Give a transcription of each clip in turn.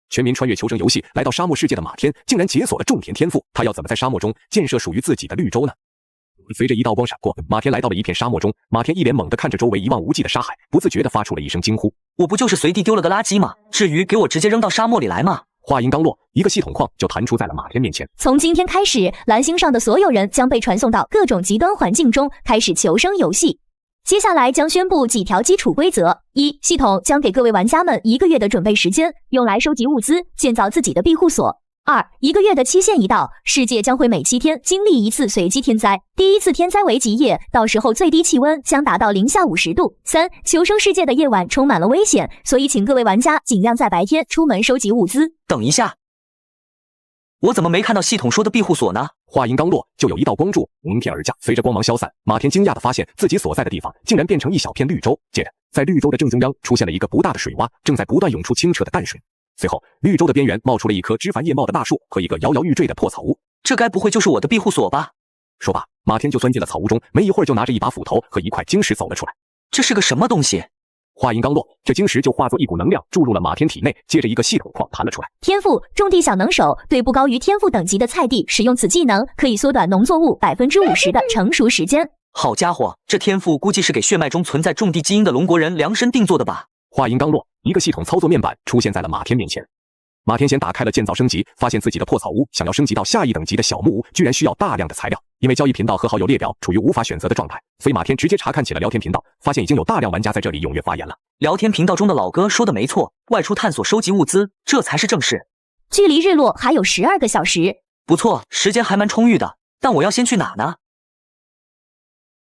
全民穿越求生游戏来到沙漠世界的马天，竟然解锁了种田天赋。他要怎么在沙漠中建设属于自己的绿洲呢？随着一道光闪过，马天来到了一片沙漠中。马天一脸懵地看着周围一望无际的沙海，不自觉地发出了一声惊呼：“我不就是随地丢了个垃圾吗？至于给我直接扔到沙漠里来吗？”话音刚落，一个系统矿就弹出在了马天面前。从今天开始，蓝星上的所有人将被传送到各种极端环境中，开始求生游戏。接下来将宣布几条基础规则：一、系统将给各位玩家们1个月的准备时间，用来收集物资，建造自己的庇护所。2、1个月的期限一到，世界将会每7天经历一次随机天灾，第一次天灾为极夜，到时候最低气温将达到-50度。3、求生世界的夜晚充满了危险，所以请各位玩家尽量在白天出门收集物资。等一下，我怎么没看到系统说的庇护所呢？话音刚落，就有一道光柱从天而降，随着光芒消散，马天惊讶地发现自己所在的地方竟然变成一小片绿洲。接着，在绿洲的正中央出现了一个不大的水洼，正在不断涌出清澈的淡水。随后，绿洲的边缘冒出了一棵枝繁叶茂的大树和一个摇摇欲坠的破草屋。这该不会就是我的庇护所吧？说罢，马天就钻进了草屋中，没一会儿就拿着一把斧头和一块晶石走了出来。这是个什么东西？话音刚落，这晶石就化作一股能量注入了马天体内，接着一个系统矿弹了出来。天赋种地小能手，对不高于天赋等级的菜地使用此技能，可以缩短农作物50%的成熟时间。好家伙，这天赋估计是给血脉中存在种地基因的龙国人量身定做的吧？话音刚落，一个系统操作面板出现在了马天面前。马天先打开了建造升级，发现自己的破草屋想要升级到下一等级的小木屋，居然需要大量的材料。因为交易频道和好友列表处于无法选择的状态，所以马天直接查看起了聊天频道，发现已经有大量玩家在这里踊跃发言了。聊天频道中的老哥说的没错，外出探索收集物资，这才是正事。距离日落还有12个小时，不错，时间还蛮充裕的。但我要先去哪呢？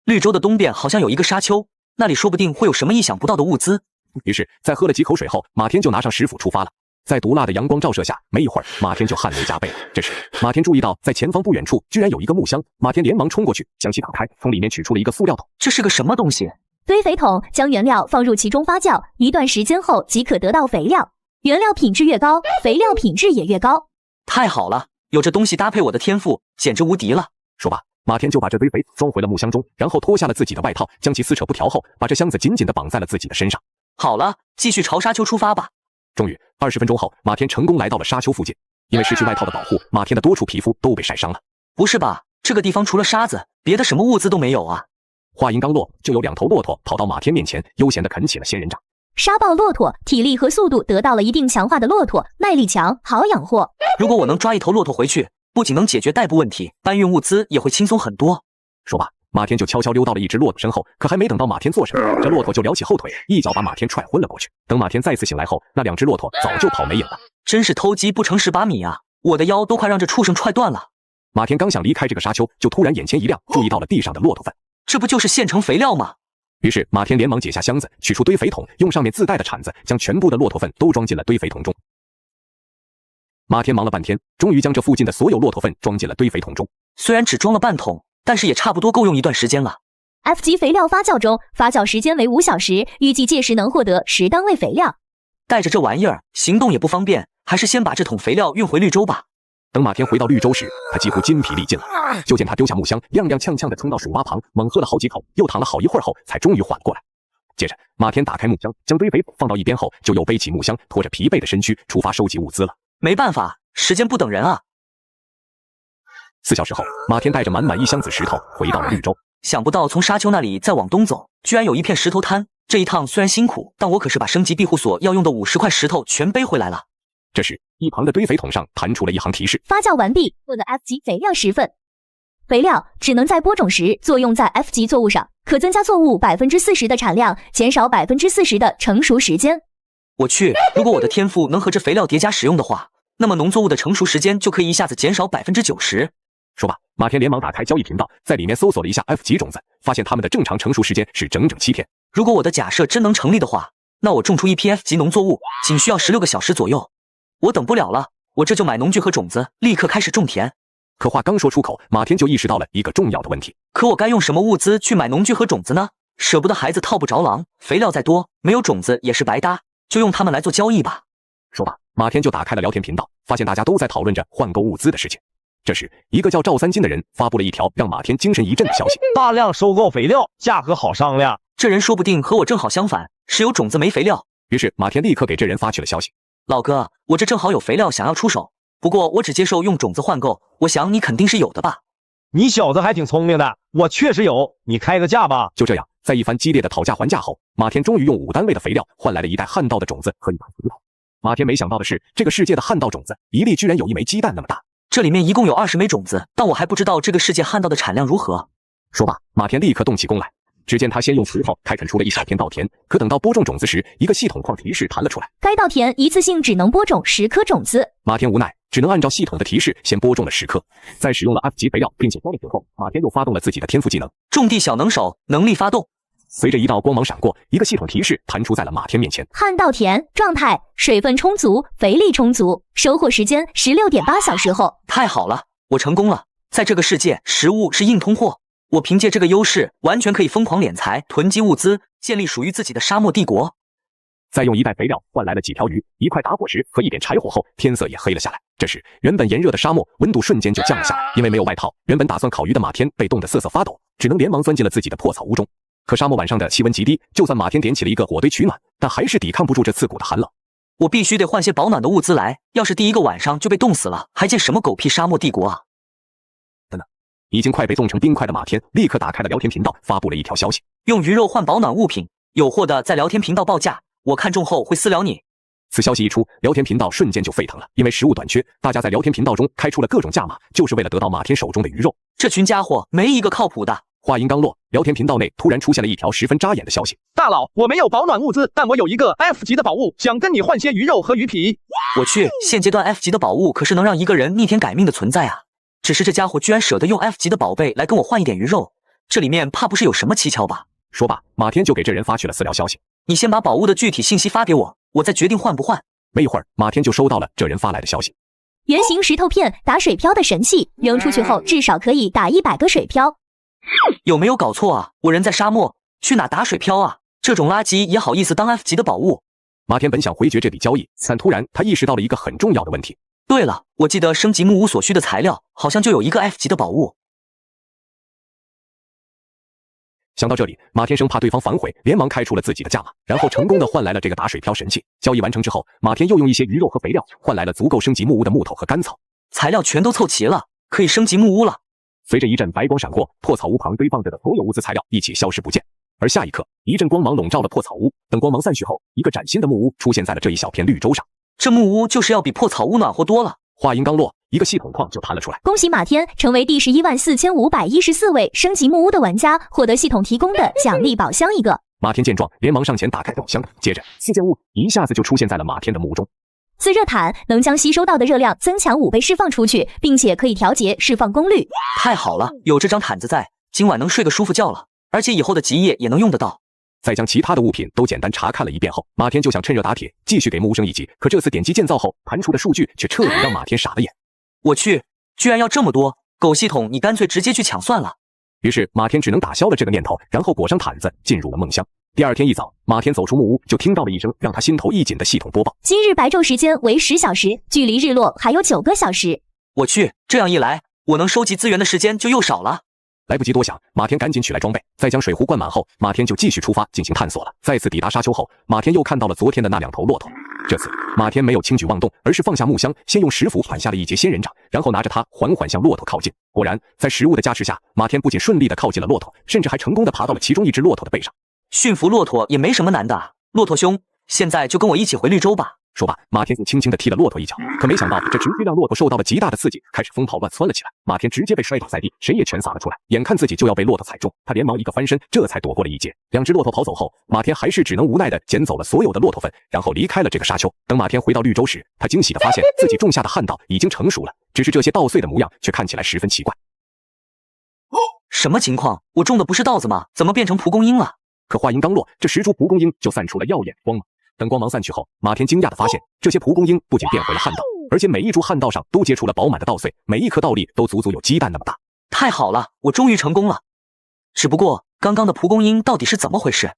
绿洲的东边好像有一个沙丘，那里说不定会有什么意想不到的物资。于是，在喝了几口水后，马天就拿上石斧出发了。在毒辣的阳光照射下，没一会儿，马天就汗流浃背了。这时，马天注意到在前方不远处居然有一个木箱，马天连忙冲过去，将其打开，从里面取出了一个塑料桶。这是个什么东西？堆肥桶，将原料放入其中发酵，一段时间后即可得到肥料。原料品质越高，肥料品质也越高。太好了，有这东西搭配我的天赋，简直无敌了。说罢，马天就把这堆肥装回了木箱中，然后脱下了自己的外套，将其撕扯布条后，把这箱子紧紧地绑在了自己的身上。好了，继续朝沙丘出发吧。终于，20分钟后，马天成功来到了沙丘附近。因为失去外套的保护，马天的多处皮肤都被晒伤了。不是吧？这个地方除了沙子，别的什么物资都没有啊！话音刚落，就有2头骆驼跑到马天面前，悠闲地啃起了仙人掌。沙暴骆驼，体力和速度得到了一定强化的骆驼，耐力强，好养活。如果我能抓一头骆驼回去，不仅能解决代步问题，搬运物资也会轻松很多。说罢，马天就悄悄溜到了一只骆驼身后，可还没等到马天做什么，这骆驼就撩起后腿，一脚把马天踹昏了过去。等马天再次醒来后，那2只骆驼早就跑没影了。真是偷鸡不成蚀把米啊！我的腰都快让这畜生踹断了。马天刚想离开这个沙丘，就突然眼前一亮，注意到了地上的骆驼粪。这不就是现成肥料吗？于是马天连忙解下箱子，取出堆肥桶，用上面自带的铲子将全部的骆驼粪都装进了堆肥桶中。马天忙了半天，终于将这附近的所有骆驼粪装进了堆肥桶中。虽然只装了半桶，但是也差不多够用一段时间了。F 级肥料发酵中，发酵时间为5小时，预计届时能获得10单位肥料。带着这玩意儿，行动也不方便，还是先把这桶肥料运回绿洲吧。等马天回到绿洲时，他几乎筋疲力尽了。就见他丢下木箱，踉踉跄跄地冲到水洼旁，猛喝了好几口，又躺了好一会儿后，才终于缓过来。接着，马天打开木箱，将堆肥放到一边后，就又背起木箱，拖着疲惫的身躯出发收集物资了。没办法，时间不等人啊。4小时后，马天带着满满一箱子石头回到了绿洲。想不到从沙丘那里再往东走，居然有一片石头滩。这一趟虽然辛苦，但我可是把升级庇护所要用的50块石头全背回来了。这时，一旁的堆肥桶上弹出了一行提示：发酵完毕，获得 F 级肥料10份。肥料只能在播种时作用在 F 级作物上，可增加作物40%的产量，减少40%的成熟时间。我去，如果我的天赋能和这肥料叠加使用的话，那么农作物的成熟时间就可以一下子减少90%。说罢，马天连忙打开交易频道，在里面搜索了一下 F 级种子，发现它们的正常成熟时间是整整7天。如果我的假设真能成立的话，那我种出一批 F 级农作物仅需要16个小时左右。我等不了了，我这就买农具和种子，立刻开始种田。可话刚说出口，马天就意识到了一个重要的问题。可我该用什么物资去买农具和种子呢？舍不得孩子套不着狼，肥料再多，没有种子也是白搭，就用它们来做交易吧。说罢，马天就打开了聊天频道，发现大家都在讨论着换购物资的事情。这时，一个叫赵三金的人发布了一条让马天精神一振的消息：大量收购肥料，价格好商量。这人说不定和我正好相反，是有种子没肥料。于是马天立刻给这人发去了消息：老哥，我这正好有肥料想要出手，不过我只接受用种子换购，我想你肯定是有的吧？你小子还挺聪明的，我确实有，你开个价吧。就这样，在一番激烈的讨价还价后，马天终于用5单位的肥料换来了一袋旱稻的种子和一盘葡萄。马天没想到的是，这个世界的旱稻种子一粒居然有1枚鸡蛋那么大。这里面一共有20枚种子，但我还不知道这个世界旱稻的产量如何。说罢，马天立刻动起功来。只见他先用锄头开垦出了一小片稻田，可等到播种种子时，一个系统框提示弹了出来，该稻田一次性只能播种10颗种子。马天无奈，只能按照系统的提示先播种了10颗。在使用了 F 级肥料并且浇了水后，马天又发动了自己的天赋技能——种地小能手，能力发动。随着一道光芒闪过，一个系统提示弹出在了马天面前。旱稻田状态：水分充足，肥力充足，收获时间16.8小时后。太好了，我成功了！在这个世界，食物是硬通货。我凭借这个优势，完全可以疯狂敛财、囤积物资，建立属于自己的沙漠帝国。再用一袋肥料换来了几条鱼、一块打火石和一点柴火后，天色也黑了下来。这时，原本炎热的沙漠温度瞬间就降了下来。因为没有外套，原本打算烤鱼的马天被冻得瑟瑟发抖，只能连忙钻进了自己的破草屋中。可沙漠晚上的气温极低，就算马天点起了一个火堆取暖，但还是抵抗不住这刺骨的寒冷。我必须得换些保暖的物资来，要是第一个晚上就被冻死了，还见什么狗屁沙漠帝国啊！已经快被冻成冰块的马天立刻打开了聊天频道，发布了一条消息：用鱼肉换保暖物品，有货的在聊天频道报价，我看中后会私聊你。此消息一出，聊天频道瞬间就沸腾了，因为食物短缺，大家在聊天频道中开出了各种价码，就是为了得到马天手中的鱼肉。这群家伙没一个靠谱的。话音刚落，聊天频道内突然出现了一条十分扎眼的消息：大佬，我没有保暖物资，但我有一个 F 级的宝物，想跟你换些鱼肉和鱼皮。我去，现阶段 F 级的宝物可是能让一个人逆天改命的存在啊！只是这家伙居然舍得用 F 级的宝贝来跟我换一点鱼肉，这里面怕不是有什么蹊跷吧？说罢，马天就给这人发去了私聊消息：你先把宝物的具体信息发给我，我再决定换不换。没一会儿，马天就收到了这人发来的消息：圆形石头片打水漂的神器，扔出去后至少可以打100个水漂。有没有搞错啊？我人在沙漠，去哪打水漂啊？这种垃圾也好意思当 F 级的宝物？马天本想回绝这笔交易，但突然他意识到了一个很重要的问题。对了，我记得升级木屋所需的材料好像就有一个 F 级的宝物。想到这里，马天生怕对方反悔，连忙开出了自己的价码，然后成功的换来了这个打水漂神器。交易完成之后，马天又用一些鱼肉和肥料换来了足够升级木屋的木头和干草。材料全都凑齐了，可以升级木屋了。随着一阵白光闪过，破草屋旁堆放着的所有物资材料一起消失不见。而下一刻，一阵光芒笼罩了破草屋。等光芒散去后，一个崭新的木屋出现在了这一小片绿洲上。这木屋就是要比破草屋暖和多了。话音刚落，一个系统框就弹了出来。恭喜马天成为第114514位升级木屋的玩家，获得系统提供的奖励宝箱一个。马天见状，连忙上前打开宝箱，接着4件物一下子就出现在了马天的木屋中。自热毯能将吸收到的热量增强5倍释放出去，并且可以调节释放功率。太好了，有这张毯子在，今晚能睡个舒服觉了，而且以后的集夜也能用得到。在将其他的物品都简单查看了一遍后，马天就想趁热打铁，继续给木屋升一级。可这次点击建造后弹出的数据却彻底让马天傻了眼。我去，居然要这么多！狗系统，你干脆直接去抢算了。于是马天只能打消了这个念头，然后裹上毯子进入了梦乡。第二天一早，马天走出木屋，就听到了一声让他心头一紧的系统播报：今日白昼时间为10小时，距离日落还有9个小时。我去，这样一来，我能收集资源的时间就又少了。来不及多想，马天赶紧取来装备，再将水壶灌满后，马天就继续出发进行探索了。再次抵达沙丘后，马天又看到了昨天的那2头骆驼。这次马天没有轻举妄动，而是放下木箱，先用石斧砍下了一截仙人掌，然后拿着它缓缓向骆驼靠近。果然，在食物的加持下，马天不仅顺利地靠近了骆驼，甚至还成功地爬到了其中一只骆驼的背上。驯服骆驼也没什么难的啊，骆驼兄，现在就跟我一起回绿洲吧。说罢，马天就轻轻地踢了骆驼一脚，可没想到这直接让骆驼受到了极大的刺激，开始疯跑乱窜了起来。马天直接被摔倒在地，谁也全撒了出来。眼看自己就要被骆驼踩中，他连忙一个翻身，这才躲过了一劫。2只骆驼跑走后，马天还是只能无奈地捡走了所有的骆驼粪，然后离开了这个沙丘。等马天回到绿洲时，他惊喜地发现自己种下的旱稻已经成熟了，只是这些稻穗的模样却看起来十分奇怪。什么情况？我种的不是稻子吗？怎么变成蒲公英了？可话音刚落，这10株蒲公英就散出了耀眼的光芒。等光芒散去后，马天惊讶地发现，这些蒲公英不仅变回了旱稻，而且每一株旱稻上都结出了饱满的稻穗，每一颗稻粒都足足有鸡蛋那么大。太好了，我终于成功了。只不过，刚刚的蒲公英到底是怎么回事？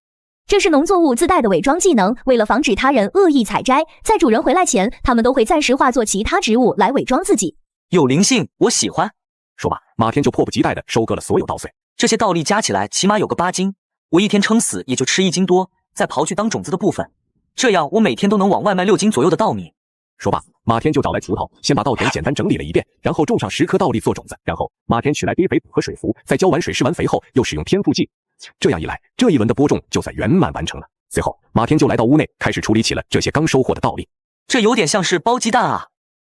这是农作物自带的伪装技能，为了防止他人恶意采摘，在主人回来前，它们都会暂时化作其他植物来伪装自己。有灵性，我喜欢。说罢，马天就迫不及待地收割了所有稻穗。这些稻粒加起来起码有个8斤，我一天撑死也就吃1斤多，再刨去当种子的部分。这样我每天都能往外卖6斤左右的稻米，说罢，马天就找来锄头，先把稻田简单整理了一遍，然后种上10颗稻粒做种子。然后马天取来堆肥和水肥，在浇完水施完肥后，又使用天赋剂。这样一来，这一轮的播种就算圆满完成了。随后，马天就来到屋内，开始处理起了这些刚收获的稻粒。这有点像是剥鸡蛋啊！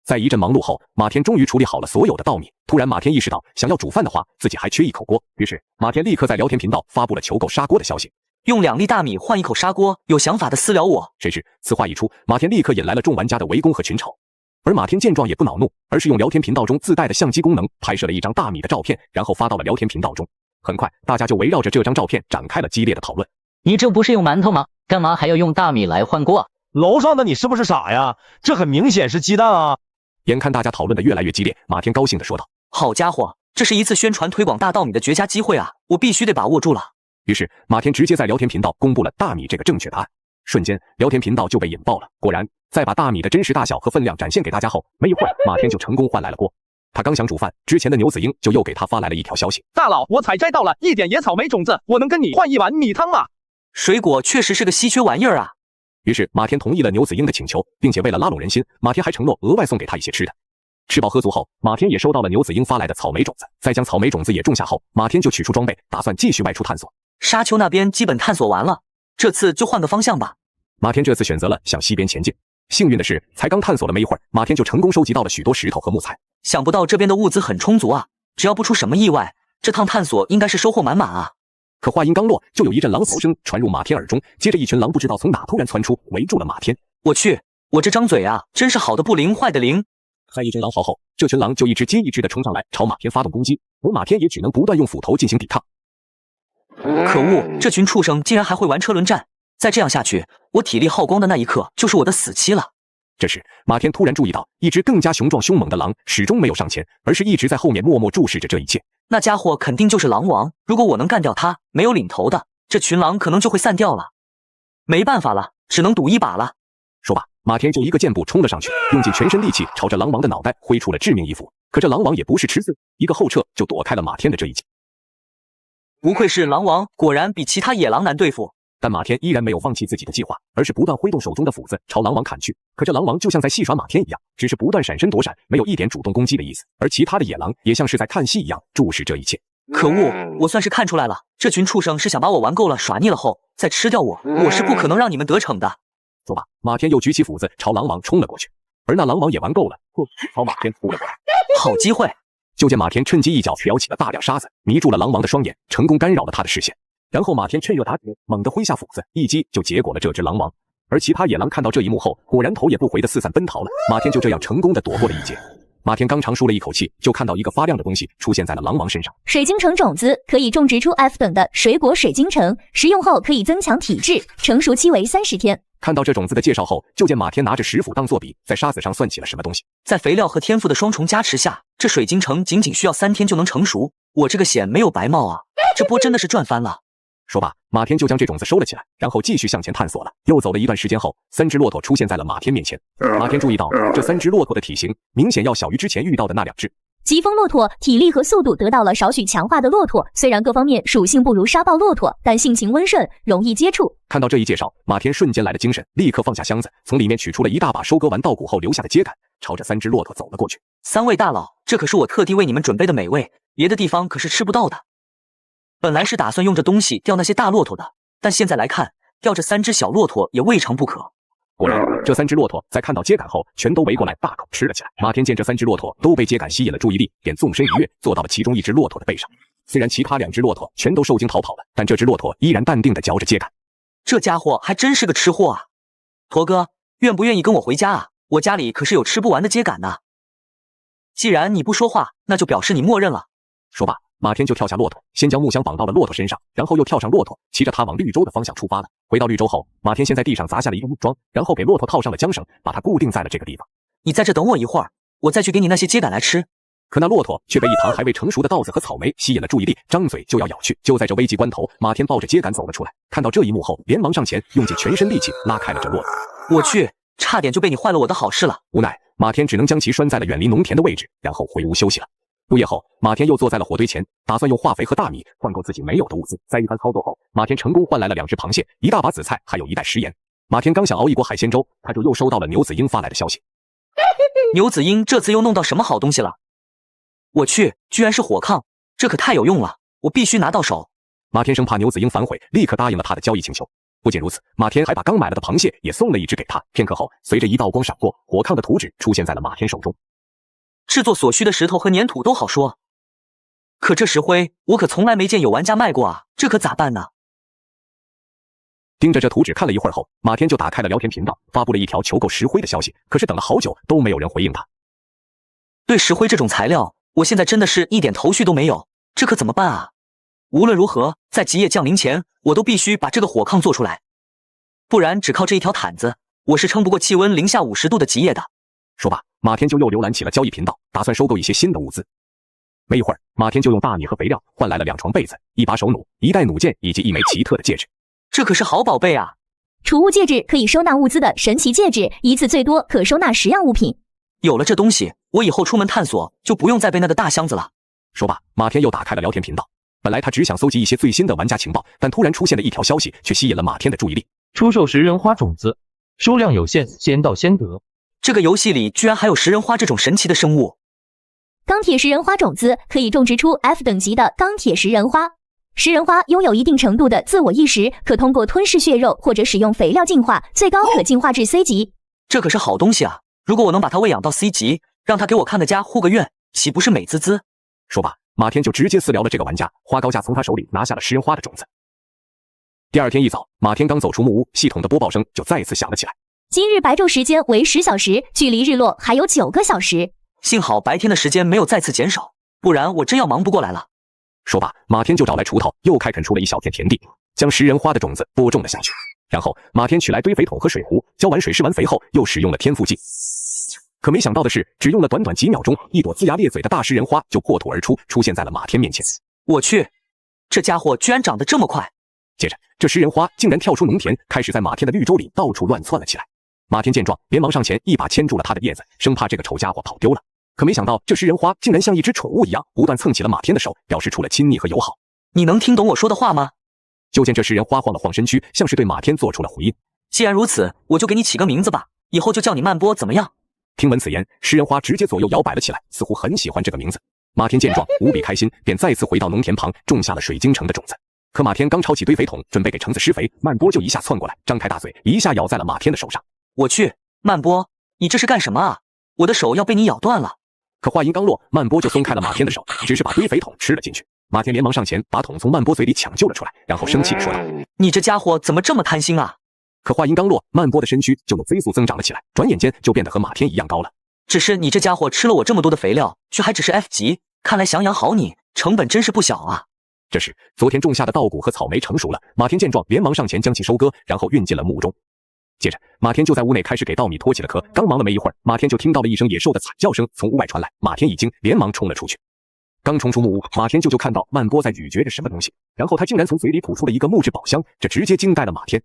在一阵忙碌后，马天终于处理好了所有的稻米。突然，马天意识到，想要煮饭的话，自己还缺一口锅。于是，马天立刻在聊天频道发布了求购砂锅的消息。用2粒大米换一口砂锅，有想法的私聊我。谁知此话一出，马天立刻引来了众玩家的围攻和群嘲。而马天见状也不恼怒，而是用聊天频道中自带的相机功能拍摄了一张大米的照片，然后发到了聊天频道中。很快，大家就围绕着这张照片展开了激烈的讨论。你这不是用馒头吗？干嘛还要用大米来换锅？楼上的你是不是傻呀？这很明显是鸡蛋啊！眼看大家讨论的越来越激烈，马天高兴地说道：“好家伙，这是一次宣传推广大稻米的绝佳机会啊！我必须得把握住了。”于是，马天直接在聊天频道公布了大米这个正确答案。瞬间，聊天频道就被引爆了。果然，在把大米的真实大小和分量展现给大家后，没一会儿，马天就成功换来了锅。他刚想煮饭，之前的牛子英就又给他发来了一条消息：“大佬，我采摘到了一点野草莓种子，我能跟你换一碗米汤吗？”水果确实是个稀缺玩意儿啊。于是，马天同意了牛子英的请求，并且为了拉拢人心，马天还承诺额外送给他一些吃的。吃饱喝足后，马天也收到了牛子英发来的草莓种子。在将草莓种子也种下后，马天就取出装备，打算继续外出探索。沙丘那边基本探索完了，这次就换个方向吧。马天这次选择了向西边前进。幸运的是，才刚探索了没一会儿，马天就成功收集到了许多石头和木材。想不到这边的物资很充足啊，只要不出什么意外，这趟探索应该是收获满满啊。可话音刚落，就有一阵狼嚎声传入马天耳中，接着一群狼不知道从哪突然窜出，围住了马天。我去，我这张嘴啊，真是好的不灵，坏的灵。在一阵狼嚎后，这群狼就一只接一只的冲上来，朝马天发动攻击，而马天也只能不断用斧头进行抵抗。可恶，这群畜生竟然还会玩车轮战！再这样下去，我体力耗光的那一刻就是我的死期了。这时，马天突然注意到，一只更加雄壮凶猛的狼始终没有上前，而是一直在后面默默注视着这一切。那家伙肯定就是狼王，如果我能干掉他，没有领头的，这群狼可能就会散掉了。没办法了，只能赌一把了。说罢，马天就一个箭步冲了上去，用尽全身力气朝着狼王的脑袋挥出了致命一斧。可这狼王也不是吃字，一个后撤就躲开了马天的这一击。不愧是狼王，果然比其他野狼难对付。但马天依然没有放弃自己的计划，而是不断挥动手中的斧子朝狼王砍去。可这狼王就像在戏耍马天一样，只是不断闪身躲闪，没有一点主动攻击的意思。而其他的野狼也像是在看戏一样注视这一切。可恶，我算是看出来了，这群畜生是想把我玩够了耍腻了后再吃掉我，我是不可能让你们得逞的。说罢，马天又举起斧子朝狼王冲了过去，而那狼王也玩够了，朝马天扑了过来。好机会！就见马天趁机一脚挑起了大量沙子，迷住了狼王的双眼，成功干扰了他的视线。然后马天趁热打铁，猛地挥下斧子，一击就结果了这只狼王。而其他野狼看到这一幕后，果然头也不回的四散奔逃了。马天就这样成功的躲过了一劫。马天刚长舒了一口气，就看到一个发亮的东西出现在了狼王身上。水晶橙种子可以种植出 F 等的水果水晶橙，食用后可以增强体质，成熟期为30天。看到这种子的介绍后，就见马天拿着石斧当作笔，在沙子上算起了什么东西。在肥料和天赋的双重加持下，这水晶橙仅需要3天就能成熟。我这个险没有白冒啊，这波真的是赚翻了。说罢，马天就将这种子收了起来，然后继续向前探索了。又走了一段时间后，3只骆驼出现在了马天面前。马天注意到，这3只骆驼的体型明显要小于之前遇到的那2只。疾风骆驼体力和速度得到了少许强化的骆驼，虽然各方面属性不如沙暴骆驼，但性情温顺，容易接触。看到这一介绍，马天瞬间来了精神，立刻放下箱子，从里面取出了一大把收割完稻谷后留下的秸秆，朝着3只骆驼走了过去。3位大佬，这可是我特地为你们准备的美味，别的地方可是吃不到的。本来是打算用这东西钓那些大骆驼的，但现在来看，钓这3只小骆驼也未尝不可。果然，这3只骆驼在看到秸秆后，全都围过来大口吃了起来。马天见这3只骆驼都被秸秆吸引了注意力，便纵身一跃，坐到了其中1只骆驼的背上。虽然其他2只骆驼全都受惊逃跑了，但这只骆驼依然淡定地嚼着秸秆。这家伙还真是个吃货啊！驼哥，愿不愿意跟我回家啊？我家里可是有吃不完的秸秆呢。既然你不说话，那就表示你默认了。说罢，马天就跳下骆驼，先将木箱绑到了骆驼身上，然后又跳上骆驼，骑着它往绿洲的方向出发了。回到绿洲后，马天先在地上砸下了一个木桩，然后给骆驼套上了缰绳，把它固定在了这个地方。你在这等我一会儿，我再去给你那些秸秆来吃。可那骆驼却被一旁还未成熟的稻子和草莓吸引了注意力，张嘴就要咬去。就在这危急关头，马天抱着秸秆走了出来，看到这一幕后，连忙上前，用尽全身力气拉开了这骆驼。我去，差点就被你坏了我的好事了。无奈，马天只能将其拴在了远离农田的位置，然后回屋休息了。入夜后，马天又坐在了火堆前，打算用化肥和大米换购自己没有的物资。在一番操作后，马天成功换来了2只螃蟹、一大把紫菜，还有1袋食盐。马天刚想熬一锅海鲜粥，他就又收到了牛子英发来的消息。牛子英这次又弄到什么好东西了？我去，居然是火炕，这可太有用了，我必须拿到手。马天生怕牛子英反悔，立刻答应了他的交易请求。不仅如此，马天还把刚买了的螃蟹也送了一只给他。片刻后，随着一道光闪过，火炕的图纸出现在了马天手中。制作所需的石头和粘土都好说，可这石灰我可从来没见有玩家卖过啊，这可咋办呢？盯着这图纸看了一会儿后，马天就打开了聊天频道，发布了一条求购石灰的消息。可是等了好久都没有人回应他。对石灰这种材料，我现在真的是一点头绪都没有，这可怎么办啊？无论如何，在极夜降临前，我都必须把这个火炕做出来，不然只靠这一条毯子，我是撑不过气温零下50度的极夜的。说罢，马天就又浏览起了交易频道，打算收购一些新的物资。没一会儿，马天就用大米和肥料换来了2床被子、1把手弩、1袋弩箭以及一枚奇特的戒指。这可是好宝贝啊！储物戒指可以收纳物资的神奇戒指，一次最多可收纳10样物品。有了这东西，我以后出门探索就不用再背那个大箱子了。说罢，马天又打开了聊天频道。本来他只想搜集一些最新的玩家情报，但突然出现了一条消息，却吸引了马天的注意力。出售食人花种子，数量有限，先到先得。这个游戏里居然还有食人花这种神奇的生物。钢铁食人花种子可以种植出 F 等级的钢铁食人花。食人花拥有一定程度的自我意识，可通过吞噬血肉或者使用肥料进化，最高可进化至 C 级。这可是好东西啊！如果我能把它喂养到 C 级，让它给我看个家护个院，岂不是美滋滋？说罢，马天就直接私聊了这个玩家，花高价从他手里拿下了食人花的种子。第二天一早，马天刚走出木屋，系统的播报声就再次响了起来。今日白昼时间为10小时，距离日落还有9个小时。幸好白天的时间没有再次减少，不然我真要忙不过来了。说罢，马天就找来锄头，又开垦出了一小片田地，将食人花的种子播种了下去。然后，马天取来堆肥桶和水壶，浇完水施完肥后，又使用了天赋技。可没想到的是，只用了短短几秒钟，一朵龇牙咧嘴的大食人花就破土而出，出现在了马天面前。我去，这家伙居然长得这么快！接着，这食人花竟然跳出农田，开始在马天的绿洲里到处乱窜了起来。马天见状，连忙上前一把牵住了他的叶子，生怕这个丑家伙跑丢了。可没想到，这食人花竟然像一只宠物一样，不断蹭起了马天的手，表示出了亲昵和友好。你能听懂我说的话吗？就见这食人花晃了晃身躯，像是对马天做出了回应。既然如此，我就给你起个名字吧，以后就叫你曼波，怎么样？听闻此言，食人花直接左右摇摆了起来，似乎很喜欢这个名字。马天见状，无比开心，便再次回到农田旁，种下了水晶城的种子。可马天刚抄起堆肥桶，准备给橙子施肥，曼波就一下窜过来，张开大嘴，一下咬在了马天的手上。我去，曼波，你这是干什么啊？我的手要被你咬断了。可话音刚落，曼波就松开了马天的手，只是把堆肥桶吃了进去。马天连忙上前，把桶从曼波嘴里抢救了出来，然后生气地说道：“你这家伙怎么这么贪心啊？”可话音刚落，曼波的身躯就又飞速增长了起来，转眼间就变得和马天一样高了。只是你这家伙吃了我这么多的肥料，却还只是 F 级，看来想养好你，成本真是不小啊。这时，昨天种下的稻谷和草莓成熟了，马天见状，连忙上前将其收割，然后运进了墓中。接着，马天就在屋内开始给稻米脱起了壳。刚忙了没一会儿，马天就听到了一声野兽的惨叫声从屋外传来。马天一惊，连忙冲了出去。刚冲出木屋，马天就看到曼波在咀嚼着什么东西，然后他竟然从嘴里吐出了一个木质宝箱，这直接惊呆了马天。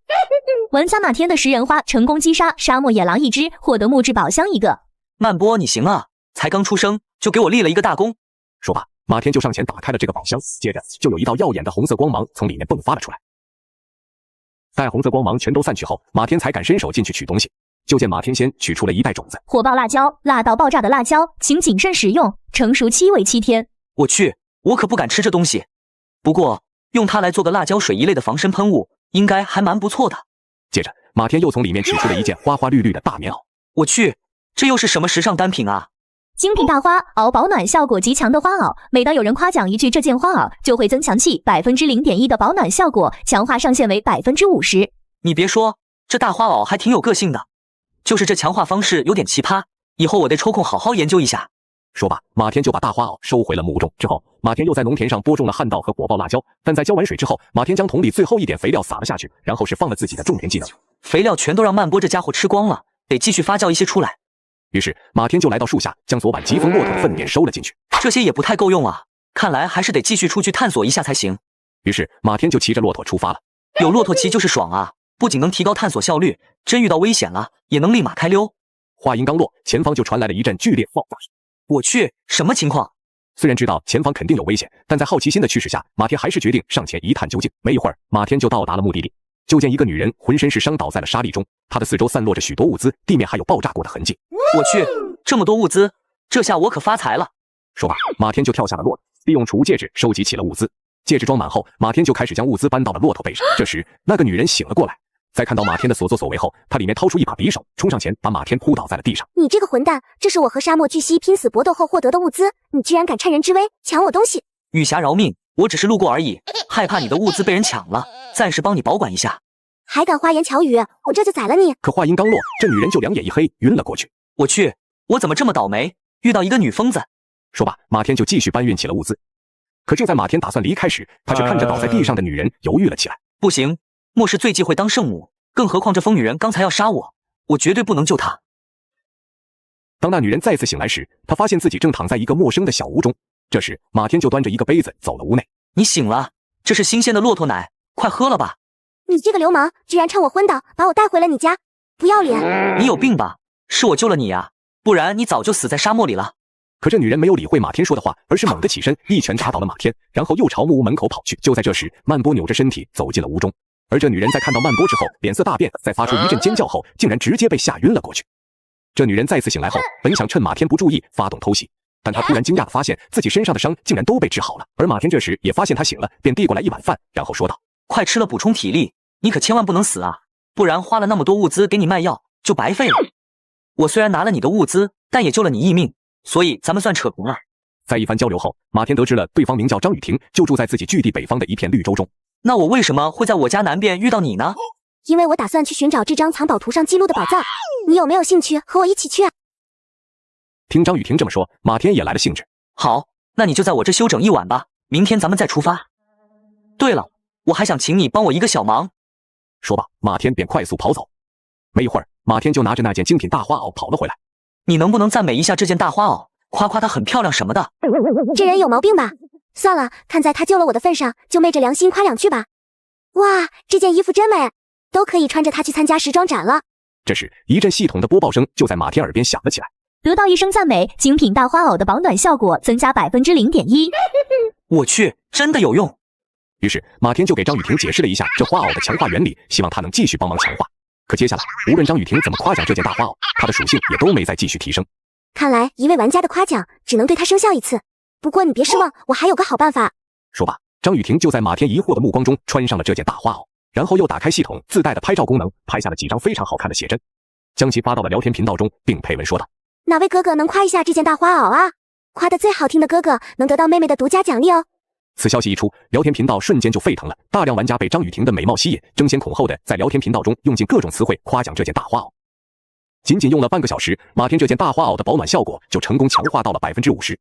玩家马天的食人花成功击杀沙漠野狼1只，获得木质宝箱1个。曼波，你行啊，才刚出生就给我立了一个大功。说罢，马天就上前打开了这个宝箱，接着就有一道耀眼的红色光芒从里面迸发了出来。待红色光芒全都散去后，马天才敢伸手进去取东西。就见马天先取出了一袋种子，火爆辣椒，辣到爆炸的辣椒，请谨慎使用，成熟期为7天。我去，我可不敢吃这东西。不过用它来做个辣椒水一类的防身喷雾，应该还蛮不错的。接着，马天又从里面取出了一件花花绿绿的大棉袄。我去，这又是什么时尚单品啊？精品大花袄，保暖效果极强的花袄。每当有人夸奖一句这件花袄，就会增强器 0.1% 的保暖效果，强化上限为 50%。你别说，这大花袄还挺有个性的，就是这强化方式有点奇葩，以后我得抽空好好研究一下。说罢，马天就把大花袄收回了墓中。之后，马天又在农田上播种了旱稻和火爆辣椒，但在浇完水之后，马天将桶里最后一点肥料撒了下去，然后是放了自己的种田技能。肥料全都让曼波这家伙吃光了，得继续发酵一些出来。于是马天就来到树下，将昨晚疾风骆驼的粪便收了进去。这些也不太够用啊，看来还是得继续出去探索一下才行。于是马天就骑着骆驼出发了。有骆驼骑就是爽啊，不仅能提高探索效率，真遇到危险了也能立马开溜。话音刚落，前方就传来了一阵剧烈爆炸声。我去，什么情况？虽然知道前方肯定有危险，但在好奇心的驱使下，马天还是决定上前一探究竟。没一会儿，马天就到达了目的地。就见一个女人浑身是伤倒在了沙砾中，她的四周散落着许多物资，地面还有爆炸过的痕迹。我去，这么多物资，这下我可发财了。说罢，马天就跳下了骆驼，利用储物戒指收集起了物资。戒指装满后，马天就开始将物资搬到了骆驼背上。这时，那个女人醒了过来，在看到马天的所作所为后，她里面掏出一把匕首，冲上前把马天扑倒在了地上。你这个混蛋，这是我和沙漠巨蜥拼死搏斗后获得的物资，你居然敢趁人之危抢我东西！玉霞饶命，我只是路过而已，害怕你的物资被人抢了，暂时帮你保管一下。还敢花言巧语，我这就宰了你！可话音刚落，这女人就两眼一黑，晕了过去。我去，我怎么这么倒霉，遇到一个女疯子？说罢，马天就继续搬运起了物资。可就在马天打算离开时，他却看着倒在地上的女人犹豫了起来。不行，末世最忌讳当圣母，更何况这疯女人刚才要杀我，我绝对不能救她。当那女人再次醒来时，她发现自己正躺在一个陌生的小屋中。这时，马天就端着一个杯子走了屋内。你醒了，这是新鲜的骆驼奶，快喝了吧。你这个流氓，居然趁我昏倒把我带回了你家，不要脸！你有病吧？是我救了你呀，不然你早就死在沙漠里了。可这女人没有理会马天说的话，而是猛地起身，一拳打倒了马天，然后又朝木屋门口跑去。就在这时，曼波扭着身体走进了屋中，而这女人在看到曼波之后，脸色大变，在发出一阵尖叫后，竟然直接被吓晕了过去。这女人再次醒来后，本想趁马天不注意发动偷袭，但她突然惊讶地发现自己身上的伤竟然都被治好了。而马天这时也发现她醒了，便递过来一碗饭，然后说道：“快吃了补充体力，你可千万不能死啊，不然花了那么多物资给你卖药就白费了。我虽然拿了你的物资，但也救了你一命，所以咱们算扯平了。”在一番交流后，马天得知了对方名叫张雨婷，就住在自己据地北方的一片绿洲中。那我为什么会在我家南边遇到你呢？因为我打算去寻找这张藏宝图上记录的宝藏，你有没有兴趣和我一起去啊？听张雨婷这么说，马天也来了兴致。好，那你就在我这休整一晚吧，明天咱们再出发。对了，我还想请你帮我一个小忙。说罢，马天便快速跑走。没一会儿，马天就拿着那件精品大花袄跑了回来。你能不能赞美一下这件大花袄，夸夸它很漂亮什么的？这人有毛病吧？算了，看在他救了我的份上，就昧着良心夸两句吧。哇，这件衣服真美，都可以穿着它去参加时装展了。这时，一阵系统的播报声就在马天耳边响了起来。得到一声赞美，精品大花袄的保暖效果增加0.1%。我去，真的有用。于是马天就给张雨婷解释了一下这花袄的强化原理，希望她能继续帮忙强化。可接下来，无论张雨婷怎么夸奖这件大花袄，它的属性也都没再继续提升。看来一位玩家的夸奖只能对他生效一次。不过你别失望，我还有个好办法。说罢，张雨婷就在马天疑惑的目光中穿上了这件大花袄，然后又打开系统自带的拍照功能，拍下了几张非常好看的写真，将其发到了聊天频道中，并配文说道：“哪位哥哥能夸一下这件大花袄啊？夸得最好听的哥哥能得到妹妹的独家奖励哦。”此消息一出，聊天频道瞬间就沸腾了，大量玩家被张雨婷的美貌吸引，争先恐后的在聊天频道中用尽各种词汇夸奖这件大花袄。仅仅用了半个小时，马天这件大花袄的保暖效果就成功强化到了50%。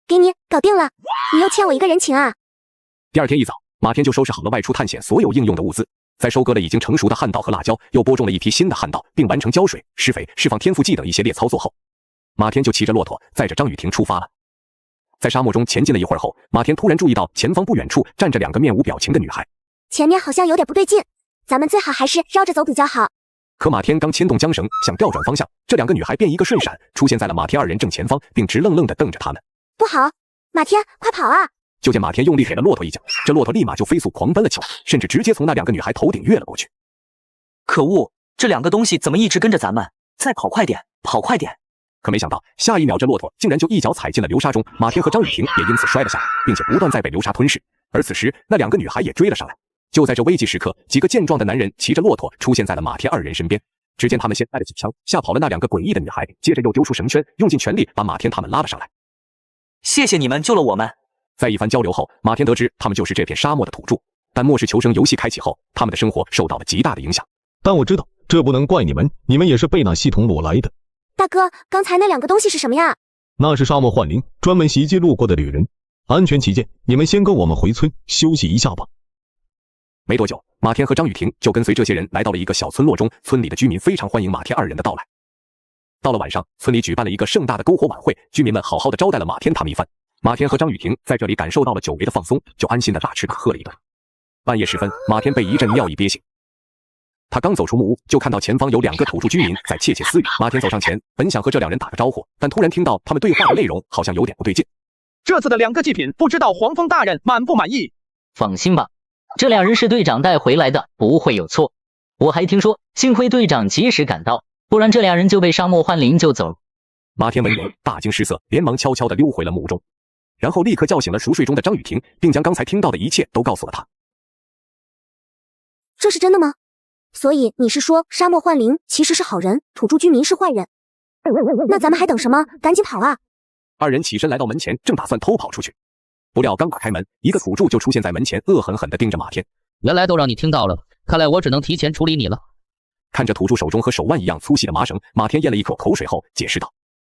给你，搞定了！你又欠我一个人情啊！第二天一早，马天就收拾好了外出探险所有应用的物资，在收割了已经成熟的旱稻和辣椒，又播种了一批新的旱稻，并完成浇水、施肥、释放天赋技等一系列操作后，马天就骑着骆驼载着张雨婷出发了。在沙漠中前进了一会儿后，马天突然注意到前方不远处站着两个面无表情的女孩，前面好像有点不对劲，咱们最好还是绕着走比较好。可马天刚牵动缰绳想调转方向，这两个女孩便一个瞬闪出现在了马天二人正前方，并直愣愣地瞪着他们。不好，马天，快跑啊！就见马天用力给了骆驼一脚，这骆驼立马就飞速狂奔了起来，甚至直接从那两个女孩头顶越了过去。可恶，这两个东西怎么一直跟着咱们？再跑快点，跑快点！可没想到，下一秒这骆驼竟然就一脚踩进了流沙中，马天和张雨婷也因此摔了下来，并且不断在被流沙吞噬。而此时，那两个女孩也追了上来。就在这危急时刻，几个健壮的男人骑着骆驼出现在了马天二人身边。只见他们先带了几枪，吓跑了那两个诡异的女孩，接着又丢出绳圈，用尽全力把马天他们拉了上来。谢谢你们救了我们。在一番交流后，马天得知他们就是这片沙漠的土著，但末世求生游戏开启后，他们的生活受到了极大的影响。但我知道这不能怪你们，你们也是被那系统掳来的。大哥，刚才那两个东西是什么呀？那是沙漠幻灵，专门袭击路过的旅人。安全起见，你们先跟我们回村休息一下吧。没多久，马天和张雨婷就跟随这些人来到了一个小村落中，村里的居民非常欢迎马天二人的到来。到了晚上，村里举办了一个盛大的篝火晚会，居民们好好的招待了马天他们一番。马天和张雨婷在这里感受到了久违的放松，就安心的大吃大喝了一顿。半夜时分，马天被一阵尿意憋醒，他刚走出木屋，就看到前方有两个土著居民在窃窃私语。马天走上前，本想和这两人打个招呼，但突然听到他们对话的内容好像有点不对劲。这次的两个祭品，不知道黄蜂大人满不满意？放心吧，这两人是队长带回来的，不会有错。我还听说，幸亏队长及时赶到，不然这俩人就被沙漠幻灵救走。马天闻言大惊失色，连忙悄悄地溜回了墓中，然后立刻叫醒了熟睡中的张雨婷，并将刚才听到的一切都告诉了他。这是真的吗？所以你是说沙漠幻灵其实是好人，土著居民是坏人？那咱们还等什么？赶紧跑啊！二人起身来到门前，正打算偷跑出去，不料刚打开门，一个土著就出现在门前，恶狠狠地盯着马天。原来都让你听到了，看来我只能提前处理你了。看着土著手中和手腕一样粗细的麻绳，马天咽了一口口水后解释道：“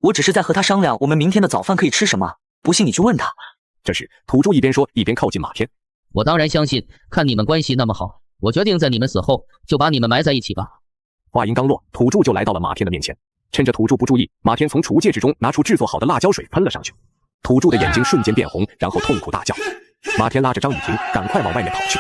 我只是在和他商量我们明天的早饭可以吃什么，不信你去问他。”这时，土著一边说一边靠近马天。我当然相信，看你们关系那么好，我决定在你们死后就把你们埋在一起吧。话音刚落，土著就来到了马天的面前。趁着土著不注意，马天从储物戒指中拿出制作好的辣椒水喷了上去。土著的眼睛瞬间变红，然后痛苦大叫。马天拉着张雨婷赶快往外面跑去。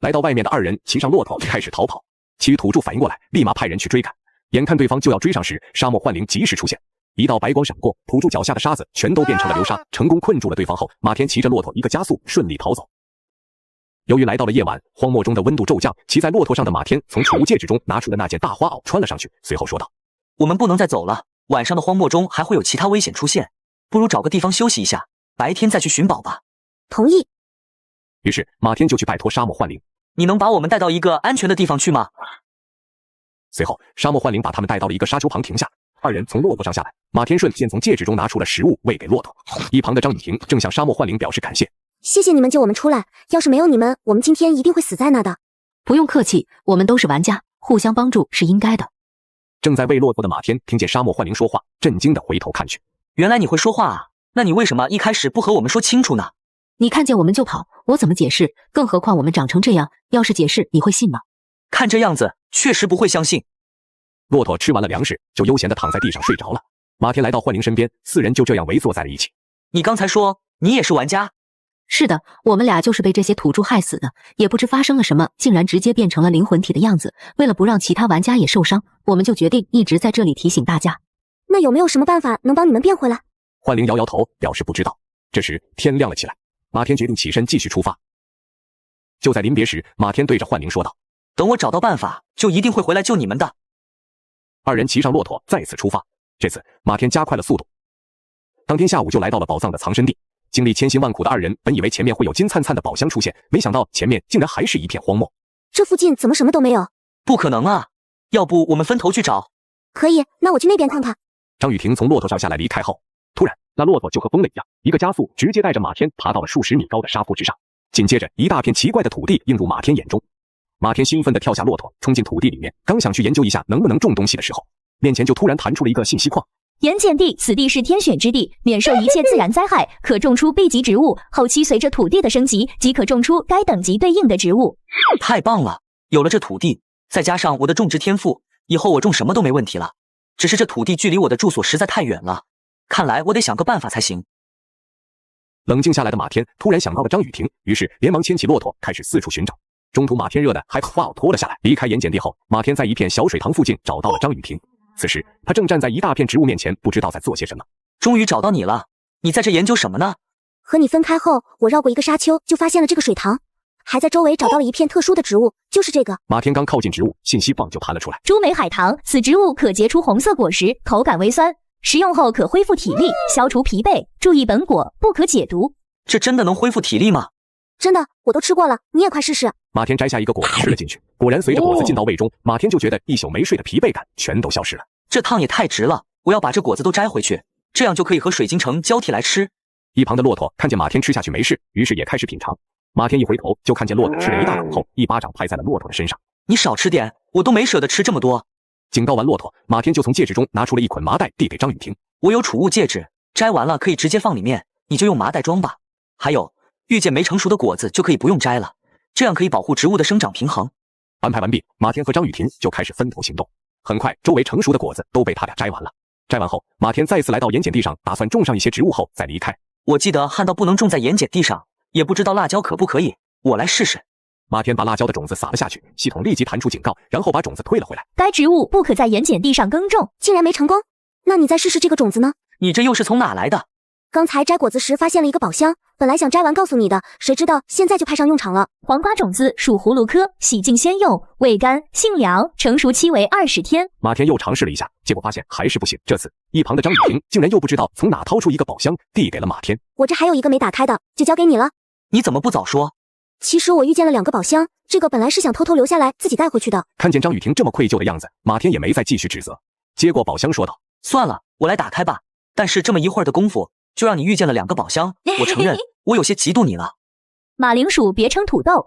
来到外面的二人骑上骆驼开始逃跑，其余土著反应过来，立马派人去追赶。眼看对方就要追上时，沙漠幻灵及时出现，一道白光闪过，土著脚下的沙子全都变成了流沙，成功困住了对方后，马天骑着骆驼一个加速，顺利逃走。由于来到了夜晚，荒漠中的温度骤降，骑在骆驼上的马天从储物戒指中拿出的那件大花袄穿了上去，随后说道：“我们不能再走了，晚上的荒漠中还会有其他危险出现，不如找个地方休息一下，白天再去寻宝吧。”同意。于是马天就去拜托沙漠幻灵：“你能把我们带到一个安全的地方去吗？”随后沙漠幻灵把他们带到了一个沙丘旁停下，二人从骆驼上下来，马天顺便从戒指中拿出了食物喂给骆驼。一旁的张雨婷正向沙漠幻灵表示感谢：“谢谢你们救我们出来，要是没有你们，我们今天一定会死在那的。”不用客气，我们都是玩家，互相帮助是应该的。正在喂骆驼的马天听见沙漠幻灵说话，震惊地回头看去。原来你会说话啊？那你为什么一开始不和我们说清楚呢？你看见我们就跑，我怎么解释？更何况我们长成这样，要是解释你会信吗？看这样子，确实不会相信。骆驼吃完了粮食，就悠闲地躺在地上睡着了。马天来到幻灵身边，四人就这样围坐在了一起。你刚才说你也是玩家？是的，我们俩就是被这些土著害死的，也不知发生了什么，竟然直接变成了灵魂体的样子。为了不让其他玩家也受伤，我们就决定一直在这里提醒大家。那有没有什么办法能帮你们变回来？幻灵摇摇头，表示不知道。这时天亮了起来，马天决定起身继续出发。就在临别时，马天对着幻灵说道：“等我找到办法，就一定会回来救你们的。”二人骑上骆驼，再次出发。这次马天加快了速度。当天下午就来到了宝藏的藏身地。经历千辛万苦的二人本以为前面会有金灿灿的宝箱出现，没想到前面竟然还是一片荒漠。这附近怎么什么都没有？不可能啊！要不我们分头去找？可以，那我去那边看看。张雨婷从骆驼上下来离开后，突然那骆驼就和疯了一样，一个加速直接带着马天爬到了数十米高的沙坡之上。紧接着一大片奇怪的土地映入马天眼中，马天兴奋地跳下骆驼，冲进土地里面，刚想去研究一下能不能种东西的时候，面前就突然弹出了一个信息框。盐碱地，此地是天选之地，免受一切自然灾害，可种出 B 级植物，后期随着土地的升级，即可种出该等级对应的植物。太棒了！有了这土地，再加上我的种植天赋，以后我种什么都没问题了。只是这土地距离我的住所实在太远了，看来我得想个办法才行。冷静下来的马天突然想到了张雨婷，于是连忙牵起骆驼开始四处寻找。中途马天热的还把花袄脱了下来。离开盐碱地后，马天在一片小水塘附近找到了张雨婷。此时他正站在一大片植物面前，不知道在做些什么。终于找到你了，你在这研究什么呢？和你分开后，我绕过一个沙丘，就发现了这个水塘，还在周围找到了一片特殊的植物，就是这个。马天刚靠近植物，信息棒就弹了出来。朱梅海棠，此植物可结出红色果实，口感微酸，食用后可恢复体力，消除疲惫。注意本果不可解毒。这真的能恢复体力吗？真的，我都吃过了，你也快试试。马天摘下一个果子吃了进去，果然随着果子进到胃中，马天就觉得一宿没睡的疲惫感全都消失了。这趟也太值了，我要把这果子都摘回去，这样就可以和水晶城交替来吃。一旁的骆驼看见马天吃下去没事，于是也开始品尝。马天一回头就看见骆驼吃了一大口后，一巴掌拍在了骆驼的身上。你少吃点，我都没舍得吃这么多。警告完骆驼，马天就从戒指中拿出了一捆麻袋递给张雨婷。我有储物戒指，摘完了可以直接放里面，你就用麻袋装吧。还有，遇见没成熟的果子就可以不用摘了，这样可以保护植物的生长平衡。安排完毕，马天和张雨婷就开始分头行动。很快，周围成熟的果子都被他俩摘完了。摘完后，马天再次来到盐碱地上，打算种上一些植物后再离开。我记得旱稻不能种在盐碱地上，也不知道辣椒可不可以，我来试试。马天把辣椒的种子撒了下去，系统立即弹出警告，然后把种子退了回来。该植物不可在盐碱地上耕种，竟然没成功。那你再试试这个种子呢？你这又是从哪来的？刚才摘果子时发现了一个宝箱，本来想摘完告诉你的，谁知道现在就派上用场了。黄瓜种子属葫芦科，洗净先用，味甘，性凉，成熟期为20天。马田又尝试了一下，结果发现还是不行。这次一旁的张雨婷竟然又不知道从哪掏出一个宝箱，递给了马田。我这还有一个没打开的，就交给你了。你怎么不早说？其实我遇见了2个宝箱，这个本来是想偷偷留下来自己带回去的。看见张雨婷这么愧疚的样子，马田也没再继续指责，接过宝箱说道：算了，我来打开吧。但是这么一会儿的功夫，就让你遇见了2个宝箱，我承认我有些嫉妒你了。马铃薯别称土豆，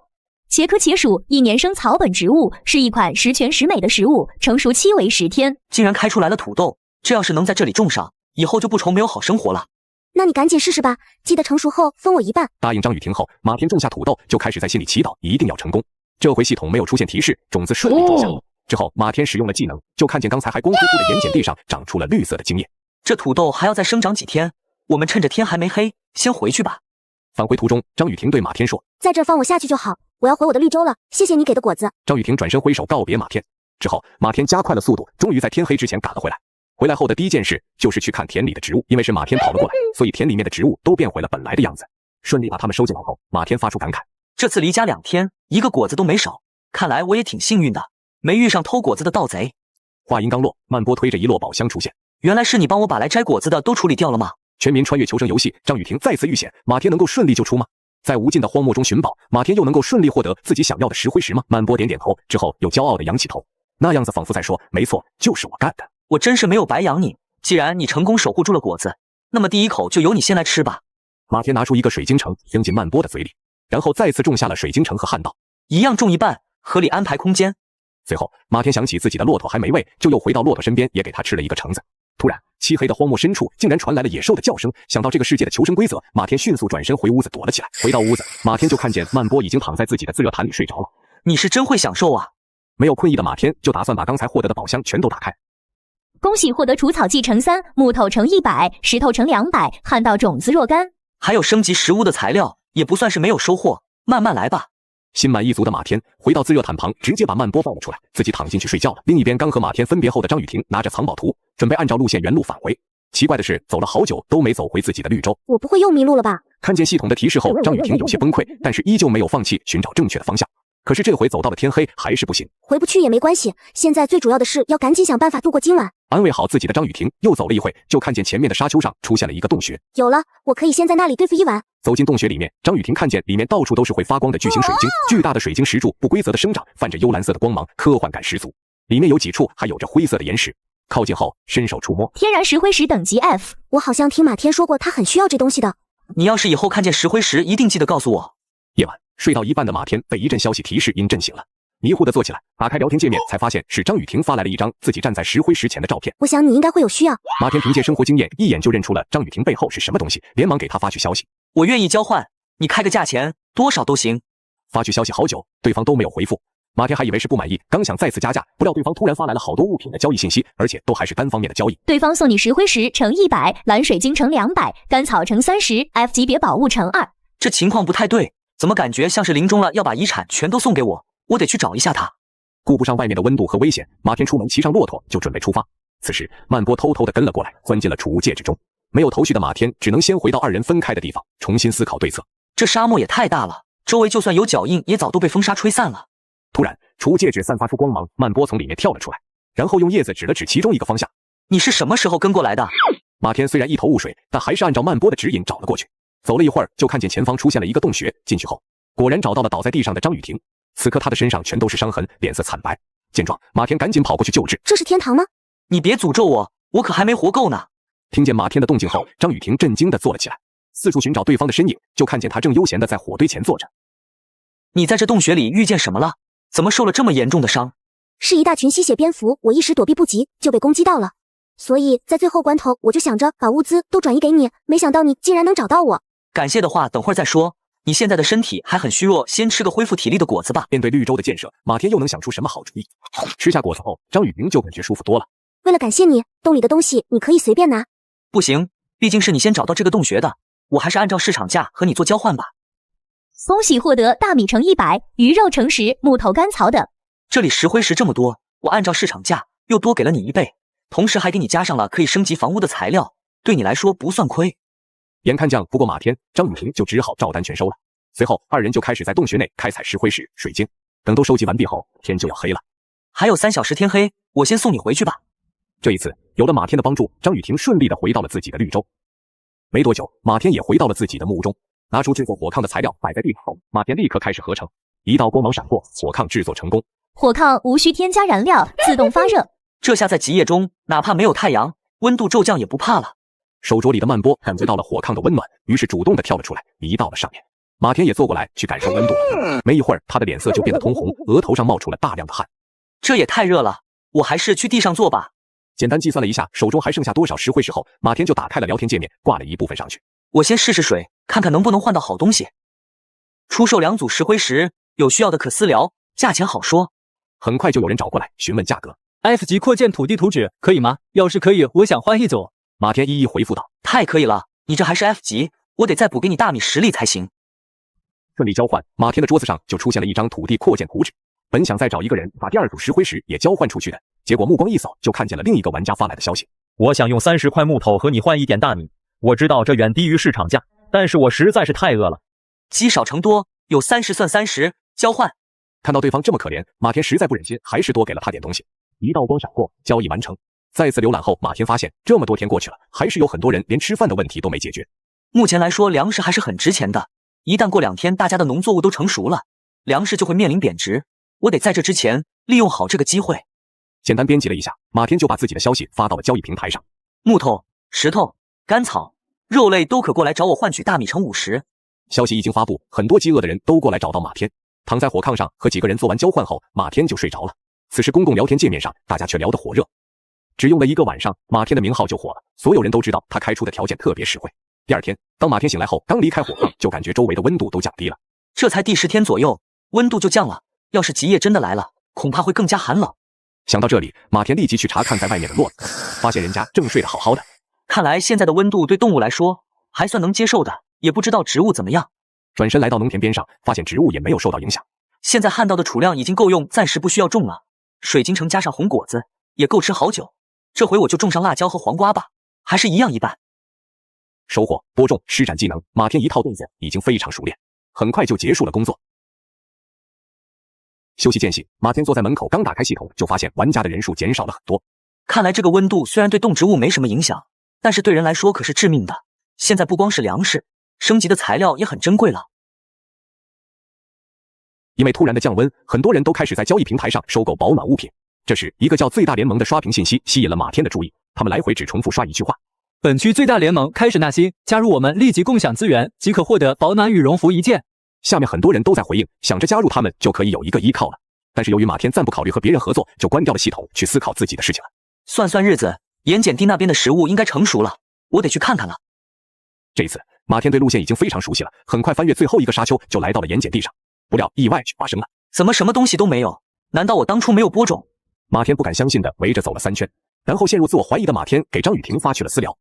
茄科茄属一年生草本植物，是一款十全十美的食物，成熟期为10天。竟然开出来了土豆，这要是能在这里种上，以后就不愁没有好生活了。那你赶紧试试吧，记得成熟后分我一半。答应张雨婷后，马田种下土豆，就开始在心里祈祷，一定要成功。这回系统没有出现提示，种子顺利种下。之后，马田使用了技能，就看见刚才还光秃秃的盐碱地上长出了绿色的茎叶。这土豆还要再生长几天，我们趁着天还没黑，先回去吧。返回途中，张雨婷对马田说：在这儿放我下去就好，我要回我的绿洲了，谢谢你给的果子。张雨婷转身挥手告别马田。之后，马田加快了速度，终于在天黑之前赶了回来。回来后的第一件事就是去看田里的植物，因为是马田跑了过来，所以田里面的植物都变回了本来的样子。顺利把它们收进来后，马田发出感慨：这次离家2天，一个果子都没少，看来我也挺幸运的，没遇上偷果子的盗贼。话音刚落，曼波推着一摞宝箱出现。原来是你帮我把来摘果子的都处理掉了吗？全民穿越求生游戏，张雨婷再次遇险，马田能够顺利救出吗？在无尽的荒漠中寻宝，马田又能够顺利获得自己想要的石灰石吗？曼波点点头，之后又骄傲地扬起头，那样子仿佛在说：没错，就是我干的。我真是没有白养你，既然你成功守护住了果子，那么第一口就由你先来吃吧。马田拿出一个水晶城扔进曼波的嘴里，然后再次种下了水晶城和旱稻，一样种一半，合理安排空间。随后，马田想起自己的骆驼还没喂，就又回到骆驼身边，也给他吃了一个橙子。突然，漆黑的荒漠深处竟然传来了野兽的叫声。想到这个世界的求生规则，马田迅速转身回屋子躲了起来。回到屋子，马田就看见曼波已经躺在自己的自热毯里睡着了。你是真会享受啊！没有困意的马田就打算把刚才获得的宝箱全都打开。恭喜获得除草剂乘3，木头乘100，石头乘200，旱稻种子若干。还有升级食物的材料，也不算是没有收获，慢慢来吧。心满意足的马田回到自热毯旁，直接把曼波放了出来，自己躺进去睡觉了。另一边，刚和马田分别后的张雨婷拿着藏宝图，准备按照路线原路返回。奇怪的是，走了好久都没走回自己的绿洲。我不会又迷路了吧？看见系统的提示后，张雨婷有些崩溃，但是依旧没有放弃寻找正确的方向。可是这回走到了天黑还是不行，回不去也没关系，现在最主要的是要赶紧想办法度过今晚。安慰好自己的张雨婷又走了一会，就看见前面的沙丘上出现了一个洞穴。有了，我可以先在那里对付一晚。走进洞穴里面，张雨婷看见里面到处都是会发光的巨型水晶，巨大的水晶石柱不规则的生长，泛着幽蓝色的光芒，科幻感十足。里面有几处还有着灰色的岩石，靠近后伸手触摸，天然石灰石等级 F。我好像听马天说过，他很需要这东西的。你要是以后看见石灰石，一定记得告诉我。夜晚睡到一半的马天被一阵消息提示音震醒了。迷糊地坐起来，打开聊天界面，才发现是张雨婷发来了一张自己站在石灰石前的照片。我想你应该会有需要。马田凭借生活经验，一眼就认出了张雨婷背后是什么东西，连忙给她发去消息。我愿意交换，你开个价钱，多少都行。发去消息好久，对方都没有回复。马田还以为是不满意，刚想再次加价，不料对方突然发来了好多物品的交易信息，而且都还是单方面的交易。对方送你石灰石乘100，蓝水晶乘200，甘草乘30，F 级别宝物乘2。这情况不太对，怎么感觉像是临终了要把遗产全都送给我？我得去找一下他。顾不上外面的温度和危险，马田出门骑上骆驼就准备出发。此时曼波偷偷地跟了过来，钻进了储物戒指中。没有头绪的马田只能先回到二人分开的地方，重新思考对策。这沙漠也太大了，周围就算有脚印也早都被风沙吹散了。突然储物戒指散发出光芒，曼波从里面跳了出来，然后用叶子指了指其中一个方向。你是什么时候跟过来的？马田虽然一头雾水，但还是按照曼波的指引找了过去。走了一会儿，就看见前方出现了一个洞穴，进去后果然找到了倒在地上的张雨婷。此刻她的身上全都是伤痕，脸色惨白。见状，马田赶紧跑过去救治。这是天堂吗？你别诅咒我，我可还没活够呢。听见马天的动静后，张雨婷震惊地坐了起来，四处寻找对方的身影，就看见他正悠闲地在火堆前坐着。你在这洞穴里遇见什么了？怎么受了这么严重的伤？是一大群吸血蝙蝠，我一时躲避不及，就被攻击到了。所以在最后关头，我就想着把物资都转移给你，没想到你竟然能找到我。感谢的话等会儿再说。你现在的身体还很虚弱，先吃个恢复体力的果子吧。面对绿洲的建设，马天又能想出什么好主意？吃下果子后，张雨婷就感觉舒服多了。为了感谢你，洞里的东西你可以随便拿。不行，毕竟是你先找到这个洞穴的，我还是按照市场价和你做交换吧。恭喜获得大米乘100，鱼肉乘10，木头甘草等。这里石灰石这么多，我按照市场价又多给了你1倍，同时还给你加上了可以升级房屋的材料，对你来说不算亏。眼看酱不过马天、张雨婷就只好照单全收了。随后二人就开始在洞穴内开采石灰石、水晶，等都收集完毕后，天就要黑了。还有3小时天黑，我先送你回去吧。这一次有了马天的帮助，张雨婷顺利的回到了自己的绿洲。没多久，马天也回到了自己的木屋中，拿出制作火炕的材料摆在地上后，马天立刻开始合成。一道光芒闪过，火炕制作成功。火炕无需添加燃料，自动发热。这下在极夜中，哪怕没有太阳，温度骤降也不怕了。手镯里的曼波感觉到了火炕的温暖，于是主动的跳了出来，移到了上面。马天也坐过来去感受温度了。没一会儿，他的脸色就变得通红，额头上冒出了大量的汗。这也太热了，我还是去地上坐吧。简单计算了一下，手中还剩下多少石灰石后，马天就打开了聊天界面，挂了一部分上去。我先试试水，看看能不能换到好东西。出售2组石灰石，有需要的可私聊，价钱好说。很快就有人找过来询问价格。F 级扩建土地图纸可以吗？要是可以，我想换1组。马天一一回复道：太可以了，你这还是 F 级，我得再补给你大米10粒才行。顺利交换，马天的桌子上就出现了一张土地扩建图纸。本想再找一个人把第2组石灰石也交换出去的，结果目光一扫，就看见了另一个玩家发来的消息：我想用30块木头和你换1点大米，我知道这远低于市场价，但是我实在是太饿了。积少成多，有30算30，交换。看到对方这么可怜，马天实在不忍心，还是多给了他点东西。一道光闪过，交易完成。再次浏览后，马天发现这么多天过去了，还是有很多人连吃饭的问题都没解决。目前来说，粮食还是很值钱的。一旦过2天，大家的农作物都成熟了，粮食就会面临贬值。我得在这之前利用好这个机会。简单编辑了一下，马天就把自己的消息发到了交易平台上。木头、石头、干草、肉类都可过来找我换取大米乘50。消息一经发布，很多饥饿的人都过来找到马天。躺在火炕上和几个人做完交换后，马天就睡着了。此时公共聊天界面上，大家却聊得火热。只用了1个晚上，马天的名号就火了，所有人都知道他开出的条件特别实惠。第2天，当马天醒来后，刚离开火炕，就感觉周围的温度都降低了。这才第10天左右，温度就降了。要是极夜真的来了，恐怕会更加寒冷。想到这里，马天立即去查看在外面的骆子，发现人家正睡得好好的。看来现在的温度对动物来说还算能接受的，也不知道植物怎么样。转身来到农田边上，发现植物也没有受到影响。现在旱稻的储量已经够用，暂时不需要种了。水晶城加上红果子也够吃好久。这回我就种上辣椒和黄瓜吧，还是一样一半。收获、播种、施展技能，马天一套动作已经非常熟练，很快就结束了工作。休息间隙，马天坐在门口，刚打开系统，就发现玩家的人数减少了很多。看来这个温度虽然对动植物没什么影响，但是对人来说可是致命的。现在不光是粮食，升级的材料也很珍贵了。因为突然的降温，很多人都开始在交易平台上收购保暖物品。这时，一个叫最大联盟的刷屏信息吸引了马天的注意，他们来回只重复刷一句话：本区最大联盟开始纳新，加入我们立即共享资源，即可获得保暖羽绒服1件。下面很多人都在回应，想着加入他们就可以有一个依靠了。但是由于马天暂不考虑和别人合作，就关掉了系统，去思考自己的事情了。算算日子，盐碱地那边的食物应该成熟了，我得去看看了。这一次，马天对路线已经非常熟悉了，很快翻越最后一个沙丘，就来到了盐碱地上。不料意外却发生了，怎么什么东西都没有？难道我当初没有播种？马天不敢相信的围着走了3圈，然后陷入自我怀疑的马天给张雨婷发去了私聊：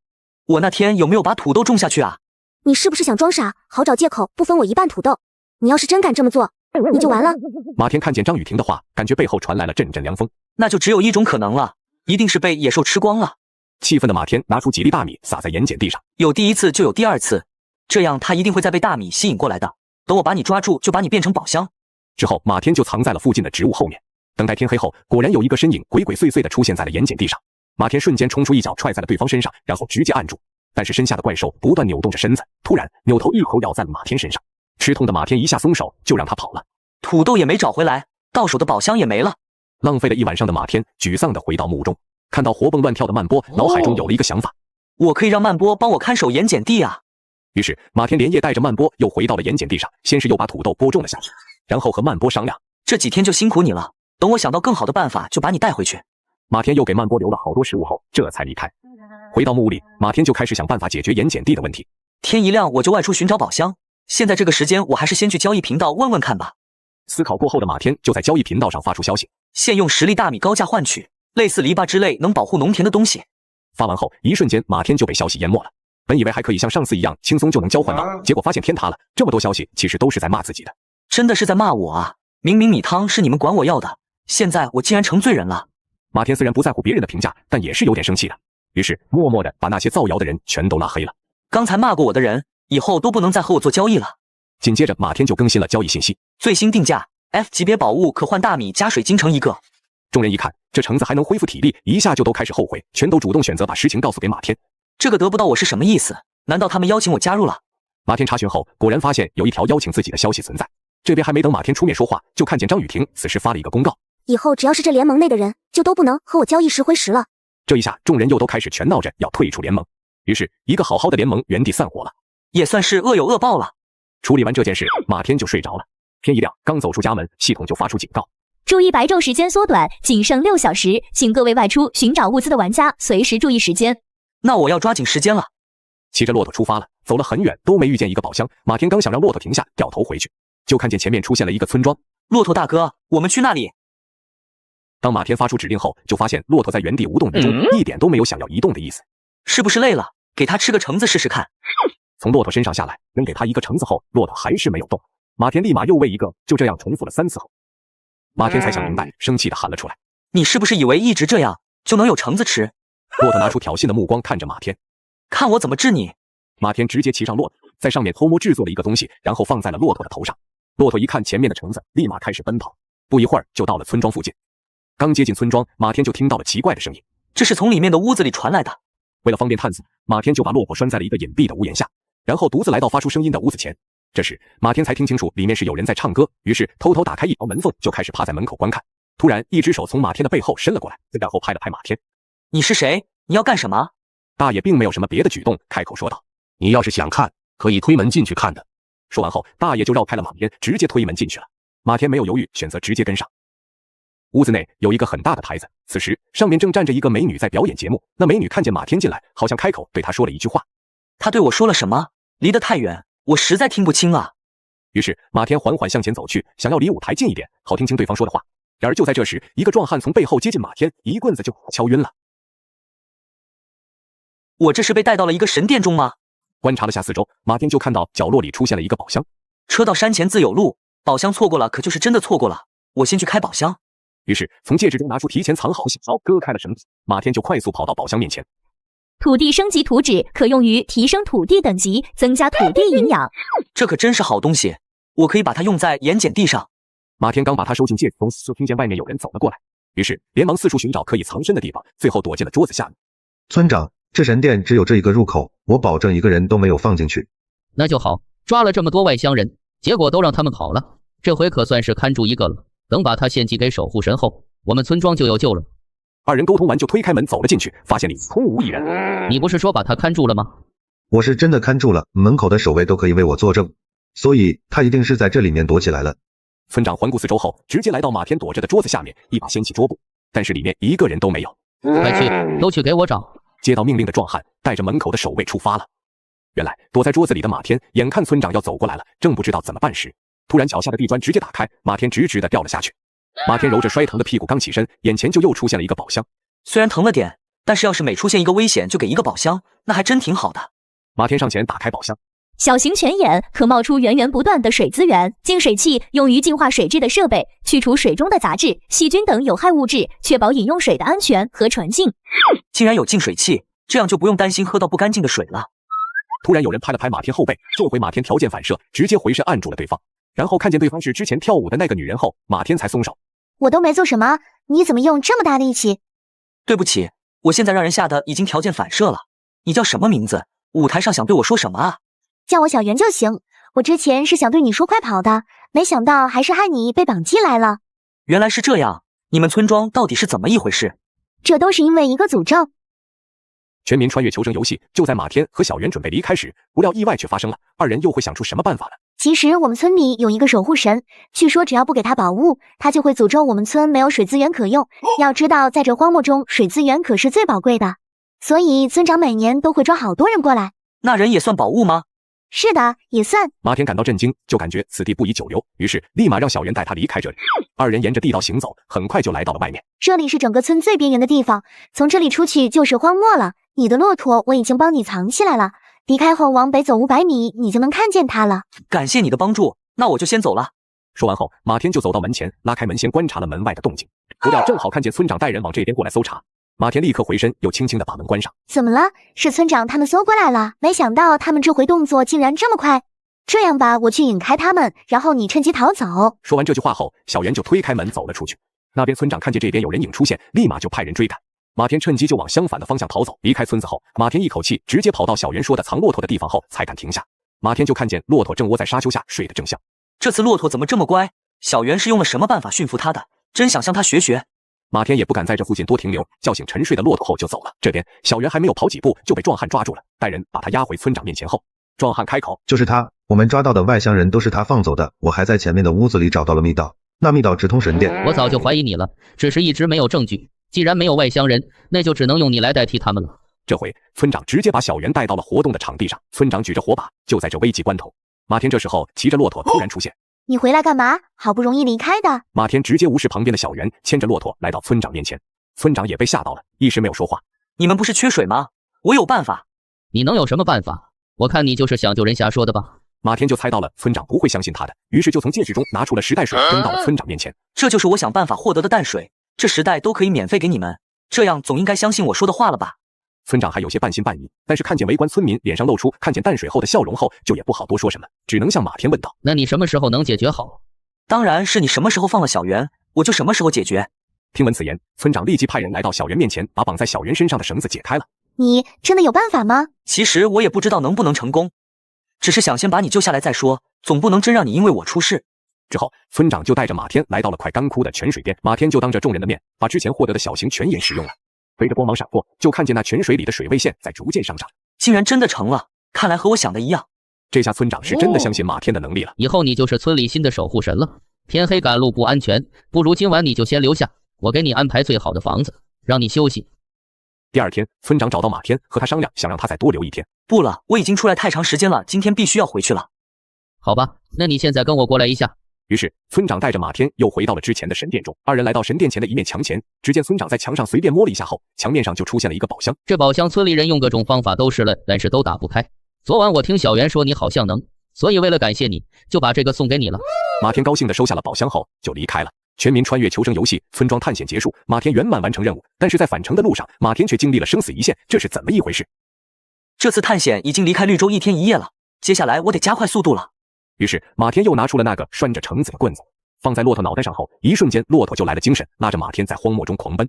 我那天有没有把土豆种下去啊？你是不是想装傻，好找借口不分我1半土豆？你要是真敢这么做，你就完了。马天看见张雨婷的话，感觉背后传来了阵阵凉风。那就只有一种可能了，一定是被野兽吃光了。气愤的马天拿出几粒大米撒在盐碱地上，有第1次就有第2次，这样他一定会再被大米吸引过来的。等我把你抓住，就把你变成宝箱。之后，马天就藏在了附近的植物后面，等待天黑后，果然有一个身影鬼鬼祟祟地出现在了盐碱地上。马天瞬间冲出一脚踹在了对方身上，然后直接按住。但是身下的怪兽不断扭动着身子，突然扭头一口咬在了马天身上。吃痛的马天一下松手，就让他跑了。土豆也没找回来，到手的宝箱也没了。浪费了1晚上的马天沮丧地回到木屋中，看到活蹦乱跳的曼波，脑海中有了一个想法：我可以让曼波帮我看守盐碱地啊。于是马天连夜带着曼波又回到了盐碱地上，先是又把土豆播种了下去，然后和曼波商量：这几天就辛苦你了，等我想到更好的办法就把你带回去。马天又给曼波留了好多食物后，这才离开。回到木屋里，马天就开始想办法解决盐碱地的问题。天一亮我就外出寻找宝箱，现在这个时间我还是先去交易频道问问看吧。思考过后的马天就在交易频道上发出消息：现用10粒大米高价换取类似篱笆之类能保护农田的东西。发完后，一瞬间马天就被消息淹没了。本以为还可以像上次一样轻松就能交换到，结果发现天塌了。这么多消息其实都是在骂自己的。真的是在骂我啊！明明米汤是你们管我要的，现在我竟然成罪人了。马天虽然不在乎别人的评价，但也是有点生气的，于是默默地把那些造谣的人全都拉黑了。刚才骂过我的人，以后都不能再和我做交易了。紧接着，马天就更新了交易信息，最新定价 F 级别宝物可换大米加水晶城1个。众人一看，这橙子还能恢复体力，一下就都开始后悔，全都主动选择把实情告诉给马天。这个得不到我是什么意思？难道他们邀请我加入了？马天查询后，果然发现有一条邀请自己的消息存在。这边还没等马天出面说话，就看见张雨婷此时发了一个公告：以后只要是这联盟内的人，就都不能和我交易石灰石了。这一下，众人又都开始全闹着要退出联盟。于是，一个好好的联盟原地散伙了，也算是恶有恶报了。处理完这件事，马天就睡着了。天一亮，刚走出家门，系统就发出警告：注意白昼时间缩短，仅剩6小时，请各位外出寻找物资的玩家随时注意时间。那我要抓紧时间了。骑着骆驼出发了，走了很远都没遇见一个宝箱。马天刚想让骆驼停下，掉头回去，就看见前面出现了一个村庄。骆驼大哥，我们去那里。当马天发出指令后，就发现骆驼在原地无动于衷，一点都没有想要移动的意思。是不是累了？给他吃个橙子试试看。从骆驼身上下来，扔给他一个橙子后，骆驼还是没有动。马天立马又喂一个，就这样重复了3次后，马天才想明白，生气地喊了出来：你是不是以为一直这样就能有橙子吃？骆驼拿出挑衅的目光看着马天，看我怎么治你。马天直接骑上骆驼，在上面偷摸制作了一个东西，然后放在了骆驼的头上。骆驼一看前面的橙子，立马开始奔跑，不一会儿就到了村庄附近。刚接近村庄，马天就听到了奇怪的声音，这是从里面的屋子里传来的。为了方便探索，马天就把骆驼拴在了一个隐蔽的屋檐下，然后独自来到发出声音的屋子前。这时，马天才听清楚里面是有人在唱歌，于是偷偷打开一条门缝，就开始趴在门口观看。突然，一只手从马天的背后伸了过来，然后拍了拍马天：你是谁？你要干什么？大爷并没有什么别的举动，开口说道：你要是想看，可以推门进去看的。说完后，大爷就绕开了马天，直接推门进去了。马天没有犹豫，选择直接跟上。屋子内有一个很大的台子，此时上面正站着一个美女在表演节目。那美女看见马天进来，好像开口对他说了一句话。他对我说了什么？离得太远，我实在听不清啊。于是马天缓缓向前走去，想要离舞台近一点，好听清对方说的话。然而就在这时，一个壮汉从背后接近马天，一棍子就敲晕了。我这是被带到了一个神殿中吗？观察了下四周，马天就看到角落里出现了一个宝箱。车到山前自有路，宝箱错过了，可就是真的错过了。我先去开宝箱。于是从戒指中拿出提前藏好的小刀，割开了绳子，马天就快速跑到宝箱面前。土地升级图纸可用于提升土地等级，增加土地营养。这可真是好东西，我可以把它用在盐碱地上。马天刚把它收进戒指中，就听见外面有人走了过来，于是连忙四处寻找可以藏身的地方，最后躲进了桌子下面。村长，这神殿只有这一个入口，我保证一个人都没有放进去。那就好，抓了这么多外乡人，结果都让他们跑了，这回可算是看住一个了。等把他献祭给守护神后，我们村庄就有救了。二人沟通完就推开门走了进去，发现里空无一人。你不是说把他看住了吗？我是真的看住了，门口的守卫都可以为我作证，所以他一定是在这里面躲起来了。村长环顾四周后，直接来到马天躲着的桌子下面，一把掀起桌布，但是里面一个人都没有。快去，都去给我找！接到命令的壮汉带着门口的守卫出发了。原来躲在桌子里的马天，眼看村长要走过来了，正不知道怎么办时，突然脚下的地砖直接打开，马天直直的掉了下去。马天揉着摔疼的屁股刚起身，眼前就又出现了一个宝箱。虽然疼了点，但是要是每出现一个危险就给一个宝箱，那还真挺好的。马天上前打开宝箱。小型泉眼可冒出源源不断的水资源，净水器用于净化水质的设备，去除水中的杂质、细菌等有害物质，确保饮用水的安全和纯净。竟然有净水器，这样就不用担心喝到不干净的水了。突然有人拍了拍马天后背，这回马天条件反射，直接回身按住了对方，然后看见对方是之前跳舞的那个女人后，马天才松手。我都没做什么，你怎么用这么大的力气？对不起，我现在让人吓得已经条件反射了。你叫什么名字？舞台上想对我说什么啊？叫我小袁就行。我之前是想对你说快跑的，没想到还是害你被绑进来了。原来是这样，你们村庄到底是怎么一回事？这都是因为一个诅咒。全民穿越求生游戏就在马天和小袁准备离开时，不料意外却发生了。二人又会想出什么办法呢？其实我们村里有一个守护神，据说只要不给他宝物，他就会诅咒我们村没有水资源可用。要知道在这荒漠中，水资源可是最宝贵的，所以村长每年都会抓好多人过来。那人也算宝物吗？是的，也算。马天感到震惊，就感觉此地不宜久留，于是立马让小袁带他离开这里。二人沿着地道行走，很快就来到了外面。这里是整个村最边缘的地方，从这里出去就是荒漠了。你的骆驼我已经帮你藏起来了，离开后往北走500米，你就能看见它了。感谢你的帮助，那我就先走了。说完后，马天就走到门前，拉开门先观察了门外的动静，不料正好看见村长带人往这边过来搜查。马田立刻回身，又轻轻地把门关上。怎么了？是村长他们搜过来了？没想到他们这回动作竟然这么快。这样吧，我去引开他们，然后你趁机逃走。说完这句话后，小袁就推开门走了出去。那边村长看见这边有人影出现，立马就派人追赶。马田趁机就往相反的方向逃走。离开村子后，马田一口气直接跑到小袁说的藏骆驼的地方后，才敢停下。马田就看见骆驼正窝在沙丘下睡得正香。这次骆驼怎么这么乖？小袁是用了什么办法驯服它的？真想向他学学。马田也不敢在这附近多停留，叫醒沉睡的骆驼后就走了。这边小袁还没有跑几步，就被壮汉抓住了，带人把他押回村长面前后，壮汉开口：“就是他，我们抓到的外乡人都是他放走的。我还在前面的屋子里找到了密道，那密道直通神殿。”我早就怀疑你了，只是一直没有证据。既然没有外乡人，那就只能用你来代替他们了。这回村长直接把小袁带到了活动的场地上，村长举着火把。就在这危急关头，马田这时候骑着骆驼突然出现。你回来干嘛？好不容易离开的。马田直接无视旁边的小袁，牵着骆驼来到村长面前。村长也被吓到了，一时没有说话。你们不是缺水吗？我有办法。你能有什么办法？我看你就是想救人瞎说的吧。马田就猜到了村长不会相信他的，于是就从戒指中拿出了10袋水，扔到了村长面前。这就是我想办法获得的淡水，这10袋都可以免费给你们，这样总应该相信我说的话了吧？村长还有些半信半疑，但是看见围观村民脸上露出看见淡水后的笑容后，就也不好多说什么，只能向马田问道：“那你什么时候能解决好？”当然是你什么时候放了小袁，我就什么时候解决。听闻此言，村长立即派人来到小袁面前，把绑在小袁身上的绳子解开了。你真的有办法吗？其实我也不知道能不能成功，只是想先把你救下来再说，总不能真让你因为我出事。之后，村长就带着马天来到了快干枯的泉水边，马天就当着众人的面把之前获得的小型泉眼使用了。随着光芒闪过，就看见那泉水里的水位线在逐渐上涨，竟然真的成了，看来和我想的一样。这下村长是真的相信马天的能力了。以后你就是村里新的守护神了。天黑赶路不安全，不如今晚你就先留下，我给你安排最好的房子，让你休息。第二天，村长找到马天，和他商量，想让他再多留一天。不了，我已经出来太长时间了，今天必须要回去了。好吧，那你现在跟我过来一下。于是，村长带着马天又回到了之前的神殿中。二人来到神殿前的一面墙前，只见村长在墙上随便摸了一下后，墙面上就出现了一个宝箱。这宝箱村里人用各种方法都试了，但是都打不开。昨晚我听小袁说你好像能，所以为了感谢你，就把这个送给你了。马天高兴地收下了宝箱后，就离开了。全民穿越求生游戏村庄探险结束，马天圆满完成任务，但是在返程的路上，马天却经历了生死一线，这是怎么一回事？这次探险已经离开绿洲1天1夜了，接下来我得加快速度了。于是马天又拿出了那个拴着绳子的棍子，放在骆驼脑袋上后，一瞬间骆驼就来了精神，拉着马天在荒漠中狂奔。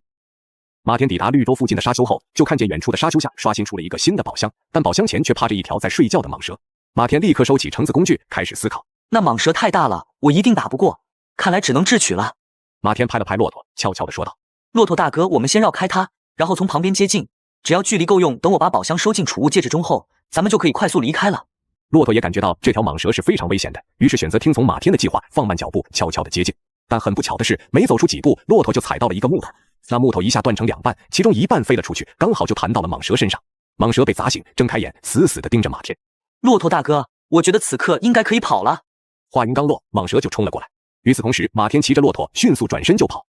马天抵达绿洲附近的沙丘后，就看见远处的沙丘下刷新出了一个新的宝箱，但宝箱前却趴着一条在睡觉的蟒蛇。马天立刻收起橙子工具，开始思考。那蟒蛇太大了，我一定打不过，看来只能智取了。马天拍了拍骆驼，悄悄地说道：“骆驼大哥，我们先绕开它，然后从旁边接近，只要距离够用，等我把宝箱收进储物戒指中后，咱们就可以快速离开了。”骆驼也感觉到这条蟒蛇是非常危险的，于是选择听从马天的计划，放慢脚步，悄悄地接近。但很不巧的是，没走出几步，骆驼就踩到了一个木头，那木头一下断成2半，其中一半飞了出去，刚好就弹到了蟒蛇身上。蟒蛇被砸醒，睁开眼，死死地盯着马天。骆驼大哥，我觉得此刻应该可以跑了。话音刚落，蟒蛇就冲了过来。与此同时，马天骑着骆驼迅速转身就跑。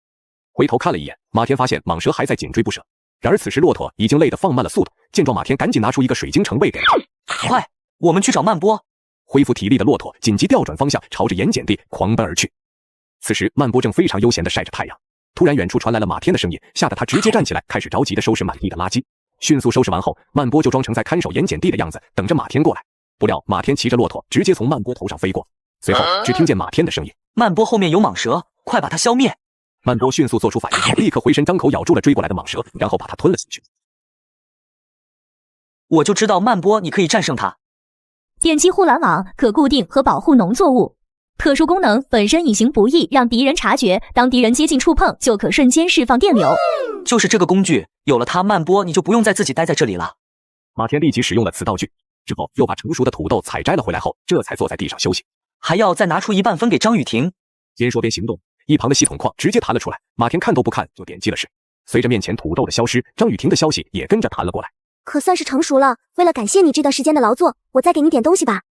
回头看了一眼，马天发现蟒蛇还在紧追不舍。然而此时骆驼已经累得放慢了速度，见状马天赶紧拿出一个水晶橙喂给了他。快，我们去找曼波。恢复体力的骆驼紧急调转方向，朝着盐碱地狂奔而去。此时曼波正非常悠闲地晒着太阳，突然远处传来了马天的声音，吓得他直接站起来，开始着急地收拾满地的垃圾。迅速收拾完后，曼波就装成在看守盐碱地的样子，等着马天过来。不料马天骑着骆驼直接从曼波头上飞过，随后只听见马天的声音：“曼波后面有蟒蛇，快把它消灭！”曼波迅速做出反应，立刻回身张口咬住了追过来的蟒蛇，然后把它吞了进去。我就知道曼波你可以战胜它。电击护栏网可固定和保护农作物，特殊功能本身隐形不易，让敌人察觉，当敌人接近触碰，就可瞬间释放电流。就是这个工具，有了它，曼波你就不用再自己待在这里了。马天立即使用了此道具，之后又把成熟的土豆采摘了回来后，这才坐在地上休息。还要再拿出一半分给张雨婷。边说边行动，一旁的系统框直接弹了出来，马天看都不看就点击了是。随着面前土豆的消失，张雨婷的消息也跟着弹了过来。可算是成熟了，为了感谢你这段时间的劳作，我再给你点东西吧。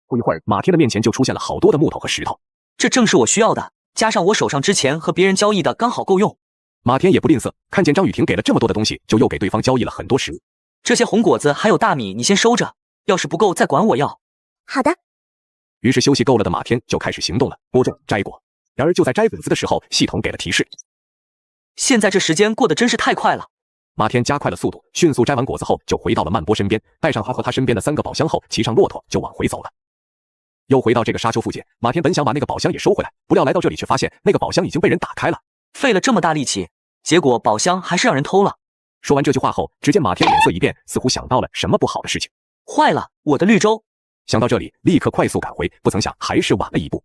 不一会儿，马天的面前就出现了好多的木头和石头，这正是我需要的，加上我手上之前和别人交易的刚好够用。马天也不吝啬，看见张雨婷给了这么多的东西，就又给对方交易了很多食物。这些红果子还有大米你先收着，要是不够再管我要。好的。于是休息够了的马天就开始行动了，播种摘果。然而就在摘果子的时候，系统给了提示。现在这时间过得真是太快了，马天加快了速度，迅速摘完果子后就回到了曼波身边，带上他和他身边的3个宝箱后，骑上骆驼就往回走了。又回到这个沙丘附近，马天本想把那个宝箱也收回来，不料来到这里却发现那个宝箱已经被人打开了。费了这么大力气，结果宝箱还是让人偷了。说完这句话后，只见马天脸色一变，似乎想到了什么不好的事情。坏了，我的绿洲！想到这里，立刻快速赶回，不曾想还是晚了一步。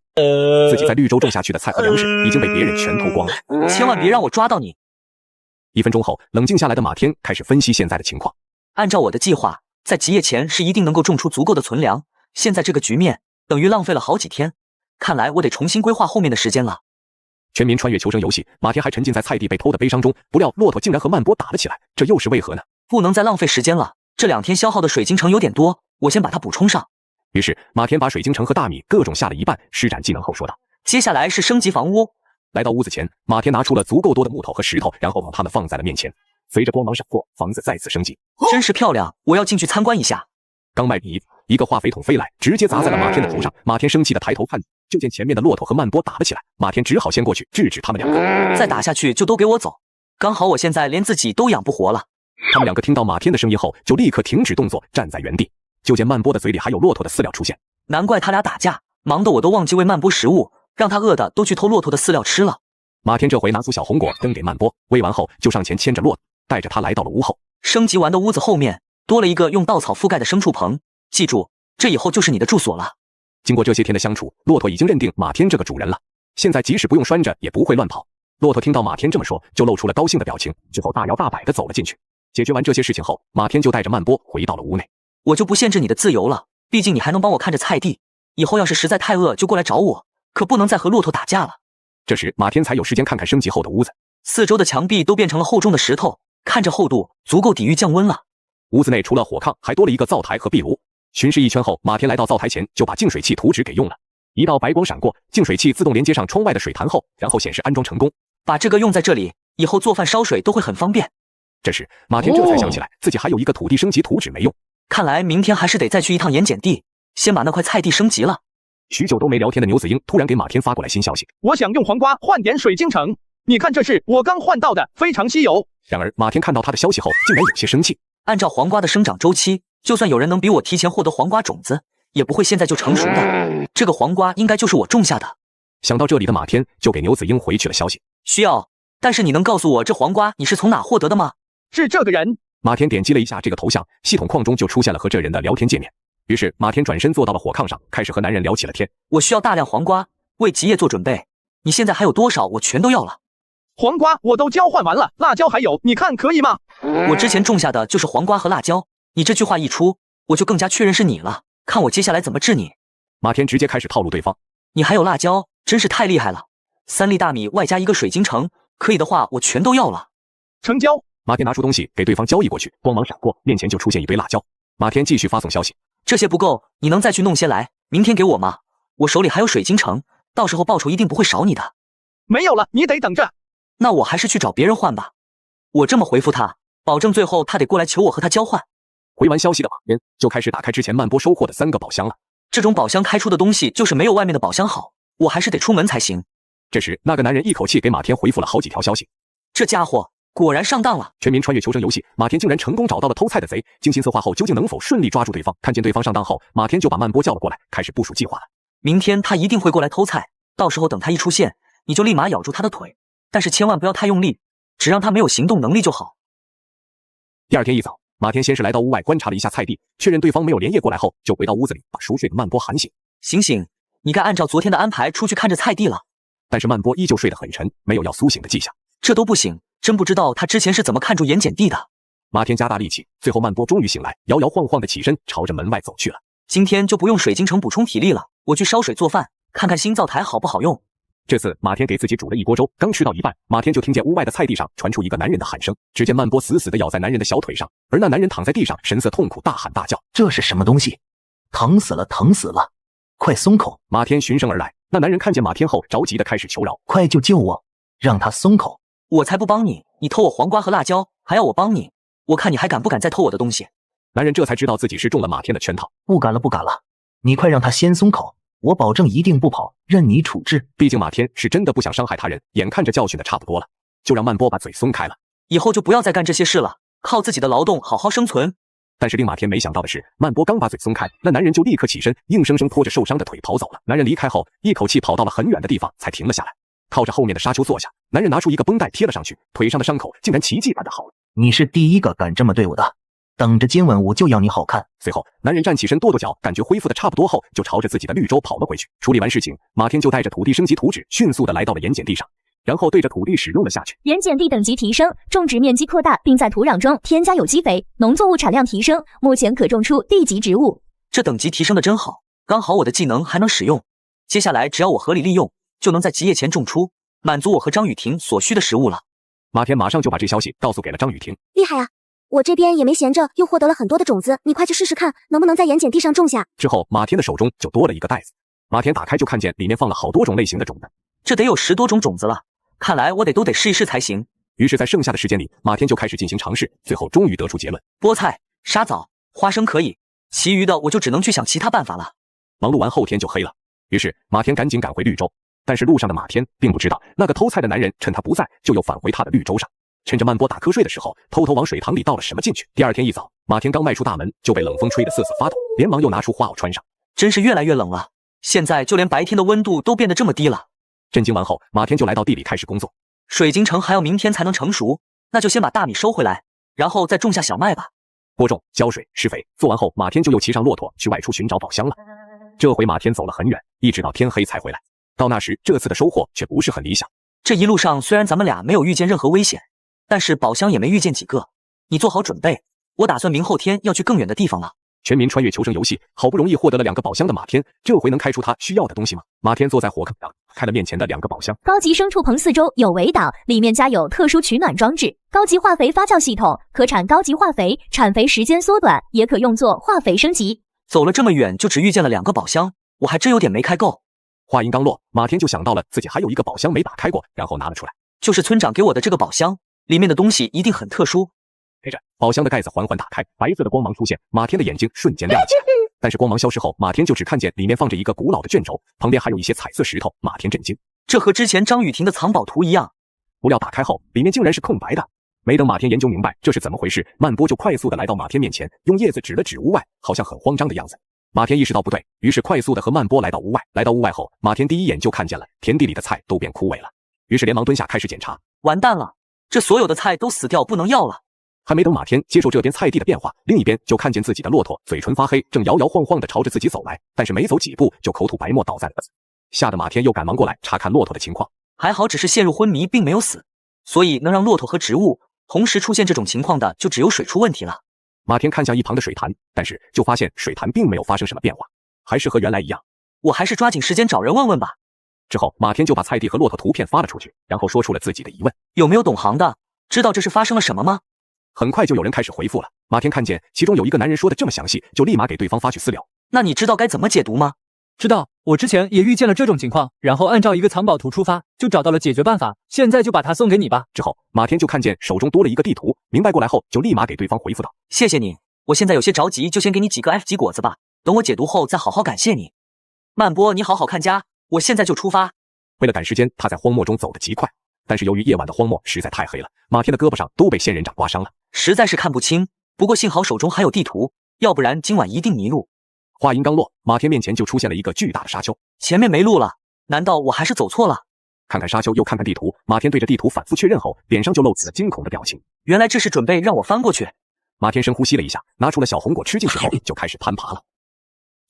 自己在绿洲种下去的菜和粮食已经被别人全偷光了。千万别让我抓到你！1分钟后，冷静下来的马天开始分析现在的情况。按照我的计划，在极夜前是一定能够种出足够的存粮。现在这个局面等于浪费了好几天，看来我得重新规划后面的时间了。全民穿越求生游戏，马天还沉浸在菜地被偷的悲伤中，不料骆驼竟然和曼波打了起来，这又是为何呢？不能再浪费时间了，这2天消耗的水晶城有点多，我先把它补充上。于是马天把水晶城和大米各种下了一半，施展技能后说道：“接下来是升级房屋。”来到屋子前，马天拿出了足够多的木头和石头，然后把它们放在了面前。随着光芒闪过，房子再次升级，真是漂亮！我要进去参观一下。刚迈进一个化肥桶飞来，直接砸在了马天的头上。马天生气的抬头看，就见前面的骆驼和曼波打了起来。马天只好先过去制止他们2个。再打下去就都给我走！刚好我现在连自己都养不活了。他们2个听到马天的声音后，就立刻停止动作，站在原地。就见曼波的嘴里还有骆驼的饲料出现。难怪他俩打架，忙得我都忘记喂曼波食物，让他饿的都去偷骆驼的饲料吃了。马天这回拿出小红果扔给曼波，喂完后就上前牵着骆驼，带着他来到了屋后。升级完的屋子后面多了一个用稻草覆盖的牲畜棚，记住，这以后就是你的住所了。经过这些天的相处，骆驼已经认定马天这个主人了，现在即使不用拴着也不会乱跑。骆驼听到马天这么说，就露出了高兴的表情，之后大摇大摆地走了进去。解决完这些事情后，马天就带着曼波回到了屋内。我就不限制你的自由了，毕竟你还能帮我看着菜地，以后要是实在太饿就过来找我，可不能再和骆驼打架了。这时马天才有时间看看升级后的屋子，四周的墙壁都变成了厚重的石头，看着厚度足够抵御降温了。屋子内除了火炕，还多了一个灶台和壁炉。巡视一圈后，马天来到灶台前，就把净水器图纸给用了。一道白光闪过，净水器自动连接上窗外的水潭后，然后显示安装成功。把这个用在这里，以后做饭烧水都会很方便。这时马天这才想起来，自己还有一个土地升级图纸没用。看来明天还是得再去一趟盐碱地，先把那块菜地升级了。许久都没聊天的牛子英突然给马天发过来新消息：我想用黄瓜换点水晶城，你看这是我刚换到的，非常稀有。然而马天看到他的消息后，竟然有些生气。按照黄瓜的生长周期，就算有人能比我提前获得黄瓜种子，也不会现在就成熟的。这个黄瓜应该就是我种下的。想到这里的马天就给牛子英回去了消息：需要，但是你能告诉我这黄瓜你是从哪获得的吗？是这个人。马天点击了一下这个头像，系统框中就出现了和这人的聊天界面。于是马天转身坐到了火炕上，开始和男人聊起了天。我需要大量黄瓜，为极夜做准备。你现在还有多少？我全都要了。黄瓜我都交换完了，辣椒还有，你看可以吗？我之前种下的就是黄瓜和辣椒，你这句话一出，我就更加确认是你了。看我接下来怎么治你。马天直接开始套路对方。你还有辣椒，真是太厉害了。3粒大米外加1个水晶城，可以的话我全都要了。成交。马天拿出东西给对方交易过去，光芒闪过，面前就出现一堆辣椒。马天继续发送消息：这些不够，你能再去弄些来，明天给我吗？我手里还有水晶城，到时候报酬一定不会少你的。没有了，你得等着。那我还是去找别人换吧。我这么回复他，保证最后他得过来求我和他交换。回完消息的马天就开始打开之前曼波收获的3个宝箱了。这种宝箱开出的东西就是没有外面的宝箱好，我还是得出门才行。这时那个男人一口气给马天回复了好几条消息。这家伙果然上当了。全民穿越求生游戏，马天竟然成功找到了偷菜的贼。精心策划后，究竟能否顺利抓住对方？看见对方上当后，马天就把曼波叫了过来，开始部署计划了。明天他一定会过来偷菜，到时候等他一出现，你就立马咬住他的腿，但是千万不要太用力，只让他没有行动能力就好。第2天一早，马天先是来到屋外观察了一下菜地，确认对方没有连夜过来后，就回到屋子里把熟睡的曼波喊醒。醒醒，你该按照昨天的安排出去看着菜地了。但是曼波依旧睡得很沉，没有要苏醒的迹象。这都不行，真不知道他之前是怎么看住盐碱地的。马天加大力气，最后曼波终于醒来，摇摇晃晃的起身，朝着门外走去了。今天就不用水晶城补充体力了，我去烧水做饭，看看新灶台好不好用。这次马天给自己煮了一锅粥，刚吃到一半，马天就听见屋外的菜地上传出一个男人的喊声。只见曼波死死地咬在男人的小腿上，而那男人躺在地上，神色痛苦，大喊大叫：这是什么东西？疼死了，疼死了！快松口！马天循声而来，那男人看见马天后，着急地开始求饶：快救我，让他松口！我才不帮你！你偷我黄瓜和辣椒，还要我帮你？我看你还敢不敢再偷我的东西？男人这才知道自己是中了马天的圈套。不敢了，不敢了！你快让他先松口，我保证一定不跑，任你处置。毕竟马天是真的不想伤害他人，眼看着教训的差不多了，就让曼波把嘴松开了。以后就不要再干这些事了，靠自己的劳动好好生存。但是令马天没想到的是，曼波刚把嘴松开，那男人就立刻起身，硬生生拖着受伤的腿跑走了。男人离开后，一口气跑到了很远的地方，才停了下来，靠着后面的沙丘坐下。男人拿出一个绷带贴了上去，腿上的伤口竟然奇迹般的好了。你是第一个敢这么对我的，等着今晚我就要你好看。随后，男人站起身，跺跺脚，感觉恢复的差不多后，就朝着自己的绿洲跑了回去。处理完事情，马天就带着土地升级图纸，迅速的来到了盐碱地上。然后对着土地使用了下去。盐碱地等级提升，种植面积扩大，并在土壤中添加有机肥，农作物产量提升，目前可种出地级植物。这等级提升的真好，刚好我的技能还能使用。接下来只要我合理利用，就能在极夜前种出，满足我和张雨婷所需的食物了。马天马上就把这消息告诉给了张雨婷。厉害啊！我这边也没闲着，又获得了很多的种子，你快去试试看，能不能在盐碱地上种下。之后，马天的手中就多了一个袋子。马天打开就看见里面放了好多种类型的种子，这得有10多种种子了。看来我都得试一试才行。于是，在剩下的时间里，马天就开始进行尝试，最后终于得出结论：菠菜、沙枣、花生可以，其余的我就只能去想其他办法了。忙碌完后天就黑了，于是马天赶紧赶回绿洲。但是路上的马天并不知道，那个偷菜的男人趁他不在，就又返回他的绿洲上，趁着曼波打瞌睡的时候，偷偷往水塘里倒了什么进去。第二天一早，马天刚迈出大门，就被冷风吹得瑟瑟发抖，连忙又拿出花袄穿上。真是越来越冷了，现在就连白天的温度都变得这么低了。震惊完后，马天就来到地里开始工作。水晶城还要明天才能成熟，那就先把大米收回来，然后再种下小麦吧。播种、浇水、施肥，做完后，马天就又骑上骆驼去外出寻找宝箱了。这回马天走了很远，一直到天黑才回来。到那时，这次的收获却不是很理想。这一路上虽然咱们俩没有遇见任何危险，但是宝箱也没遇见几个。你做好准备，我打算明后天要去更远的地方了。全民穿越求生游戏，好不容易获得了2个宝箱的马天，这回能开出他需要的东西吗？马天坐在火炕上，开了面前的2个宝箱。高级牲畜棚4周有围挡，里面加有特殊取暖装置。高级化肥发酵系统，可产高级化肥，产肥时间缩短，也可用作化肥升级。走了这么远，就只遇见了2个宝箱，我还真有点没开够。话音刚落，马天就想到了自己还有一个宝箱没打开过，然后拿了出来。就是村长给我的这个宝箱，里面的东西一定很特殊。接着，宝箱的盖子缓缓打开，白色的光芒出现，马天的眼睛瞬间亮了起来。但是光芒消失后，马天就只看见里面放着一个古老的卷轴，旁边还有一些彩色石头。马天震惊，这和之前张雨婷的藏宝图一样。不料打开后，里面竟然是空白的。没等马天研究明白这是怎么回事，曼波就快速的来到马天面前，用叶子指了指屋外，好像很慌张的样子。马天意识到不对，于是快速的和曼波来到屋外。来到屋外后，马天第一眼就看见了田地里的菜都变枯萎了，于是连忙蹲下开始检查。完蛋了，这所有的菜都死掉不能要了。还没等马天接受这边菜地的变化，另一边就看见自己的骆驼嘴唇发黑，正摇摇晃晃地朝着自己走来，但是没走几步就口吐白沫倒在了地，吓得马天又赶忙过来查看骆驼的情况。还好只是陷入昏迷，并没有死，所以能让骆驼和植物同时出现这种情况的，就只有水出问题了。马天看向一旁的水潭，但是就发现水潭并没有发生什么变化，还是和原来一样。我还是抓紧时间找人问问吧。之后，马天就把菜地和骆驼图片发了出去，然后说出了自己的疑问。有没有懂行的，知道这是发生了什么吗？很快就有人开始回复了。马天看见其中有一个男人说的这么详细，就立马给对方发去私聊。那你知道该怎么解读吗？知道，我之前也遇见了这种情况，然后按照一个藏宝图出发，就找到了解决办法，现在就把它送给你吧。之后，马天就看见手中多了一个地图，明白过来后，就立马给对方回复道：谢谢你，我现在有些着急，就先给你几个 F 级果子吧，等我解读后再好好感谢你。曼波，你好好看家，我现在就出发。为了赶时间，他在荒漠中走得极快，但是由于夜晚的荒漠实在太黑了，马天的胳膊上都被仙人掌刮伤了，实在是看不清。不过幸好手中还有地图，要不然今晚一定迷路。话音刚落，马天面前就出现了一个巨大的沙丘，前面没路了，难道我还是走错了？看看沙丘，又看看地图，马天对着地图反复确认后，脸上就露出了惊恐的表情。原来这是准备让我翻过去。马天深呼吸了一下，拿出了小红果吃进去后，就开始攀爬了。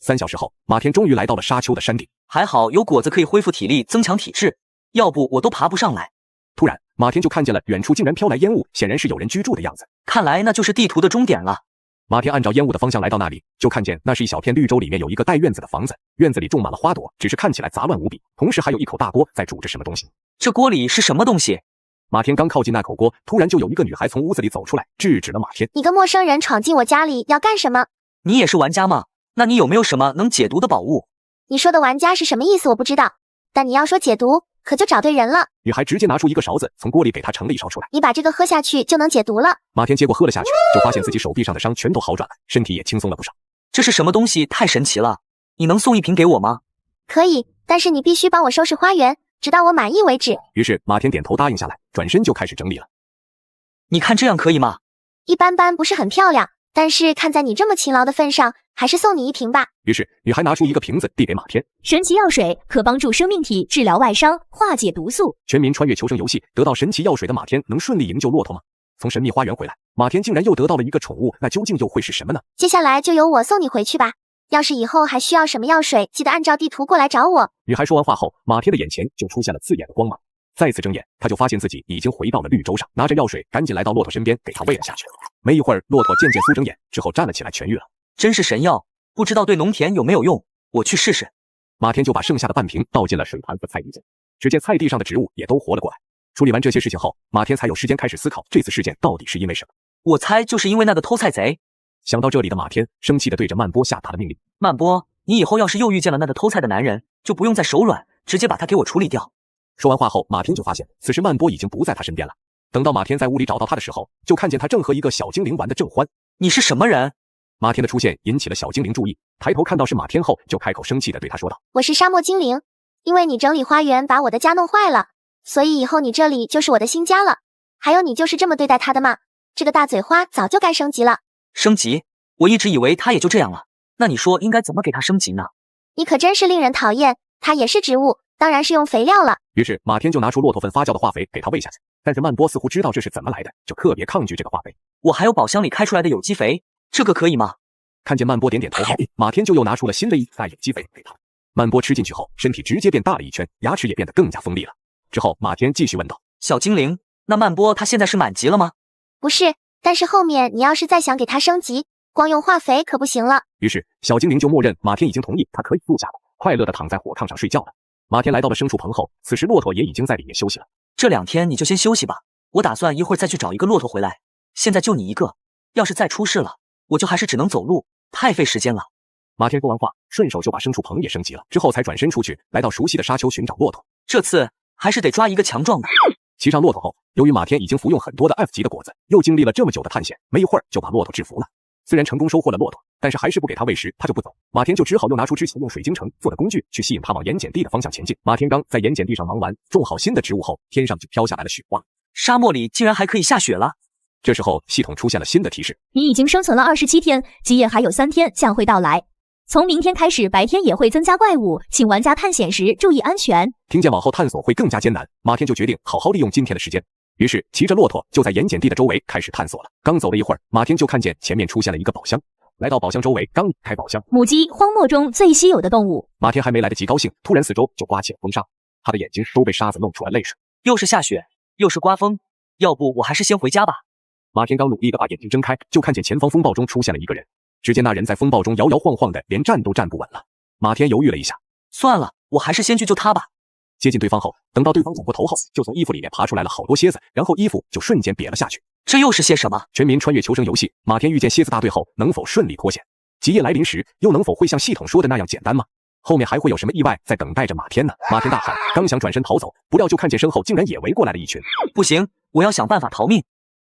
3小时后，马天终于来到了沙丘的山顶。还好有果子可以恢复体力，增强体质，要不我都爬不上来。突然，马天就看见了远处竟然飘来烟雾，显然是有人居住的样子。看来那就是地图的终点了。马天按照烟雾的方向来到那里，就看见那是一小片绿洲，里面有一个带院子的房子，院子里种满了花朵，只是看起来杂乱无比，同时还有一口大锅在煮着什么东西。这锅里是什么东西？马天刚靠近那口锅，突然就有一个女孩从屋子里走出来，制止了马天。你个陌生人闯进我家里要干什么？你也是玩家吗？那你有没有什么能解毒的宝物？你说的玩家是什么意思我不知道，但你要说解毒，可就找对人了。女孩直接拿出一个勺子，从锅里给他盛了一勺出来。你把这个喝下去就能解毒了。马天接过喝了下去，就发现自己手臂上的伤全都好转了，身体也轻松了不少。这是什么东西？太神奇了！你能送一瓶给我吗？可以，但是你必须帮我收拾花园，直到我满意为止。于是马天点头答应下来，转身就开始整理了。你看这样可以吗？一般般，不是很漂亮，但是看在你这么勤劳的份上，还是送你一瓶吧。于是女孩拿出一个瓶子递给马天，神奇药水可帮助生命体治疗外伤，化解毒素。全民穿越求生游戏得到神奇药水的马天能顺利营救骆驼吗？从神秘花园回来，马天竟然又得到了一个宠物，那究竟又会是什么呢？接下来就由我送你回去吧。要是以后还需要什么药水，记得按照地图过来找我。女孩说完话后，马天的眼前就出现了刺眼的光芒。再次睁眼，他就发现自己已经回到了绿洲上，拿着药水赶紧来到骆驼身边，给他喂了下去。没一会儿，骆驼渐渐苏睁眼，之后站了起来，痊愈了。真是神药，不知道对农田有没有用，我去试试。马天就把剩下的半瓶倒进了水盘和菜地中，只见菜地上的植物也都活了过来。处理完这些事情后，马天才有时间开始思考这次事件到底是因为什么。我猜就是因为那个偷菜贼。想到这里的马天生气地对着曼波下达了命令：曼波，你以后要是又遇见了那个偷菜的男人，就不用再手软，直接把他给我处理掉。说完话后，马天就发现此时曼波已经不在他身边了。等到马天在屋里找到他的时候，就看见他正和一个小精灵玩得正欢。你是什么人？马天的出现引起了小精灵注意，抬头看到是马天后，就开口生气地对他说道：我是沙漠精灵，因为你整理花园把我的家弄坏了，所以以后你这里就是我的新家了。还有你就是这么对待他的吗？这个大嘴花早就该升级了。升级？我一直以为他也就这样了，那你说应该怎么给他升级呢？你可真是令人讨厌，他也是植物，当然是用肥料了。于是马天就拿出骆驼粪发酵的化肥给他喂下去，但是曼波似乎知道这是怎么来的，就特别抗拒这个化肥。我还有宝箱里开出来的有机肥，这个可以吗？看见曼波点点头后，马天就又拿出了新的一袋有机肥给他。曼波吃进去后，身体直接变大了一圈，牙齿也变得更加锋利了。之后马天继续问道：小精灵，那曼波他现在是满级了吗？不是，但是后面你要是再想给他升级，光用化肥可不行了。于是小精灵就默认马天已经同意他可以住下了，快乐地躺在火炕上睡觉了。马天来到了牲畜棚后，此时骆驼也已经在里面休息了。这2天你就先休息吧，我打算一会儿再去找一个骆驼回来。现在就你一个，要是再出事了，我就还是只能走路，太费时间了。马天说完话，顺手就把牲畜棚也升级了，之后才转身出去，来到熟悉的沙丘寻找骆驼。这次还是得抓一个强壮的。骑上骆驼后，由于马天已经服用很多的 F 级的果子，又经历了这么久的探险，没一会儿就把骆驼制服了。虽然成功收获了骆驼，但是还是不给他喂食，他就不走。马天就只好又拿出之前用水晶城做的工具，去吸引他往盐碱地的方向前进。马天刚在盐碱地上忙完，种好新的植物后，天上就飘下来了雪花。沙漠里竟然还可以下雪了！这时候系统出现了新的提示：你已经生存了27天，基业还有3天将会到来。从明天开始，白天也会增加怪物，请玩家探险时注意安全。听见往后探索会更加艰难，马天就决定好好利用今天的时间。于是骑着骆驼就在盐碱地的周围开始探索了。刚走了一会儿，马天就看见前面出现了一个宝箱。来到宝箱周围，刚开宝箱，母鸡，荒漠中最稀有的动物。马天还没来得及高兴，突然四周就刮起了风沙，他的眼睛都被沙子弄出了泪水。又是下雪，又是刮风，要不我还是先回家吧。马天刚努力地把眼睛睁开，就看见前方风暴中出现了一个人。只见那人在风暴中摇摇晃晃的，连站都站不稳了。马天犹豫了一下，算了，我还是先去救他吧。接近对方后，等到对方转过头后，就从衣服里面爬出来了好多蝎子，然后衣服就瞬间瘪了下去。这又是些什么？全民穿越求生游戏，马天遇见蝎子大队后，能否顺利脱险？极夜来临时，又能否会像系统说的那样简单吗？后面还会有什么意外在等待着马天呢？马天大喊，刚想转身逃走，不料就看见身后竟然也围过来了一群。不行，我要想办法逃命。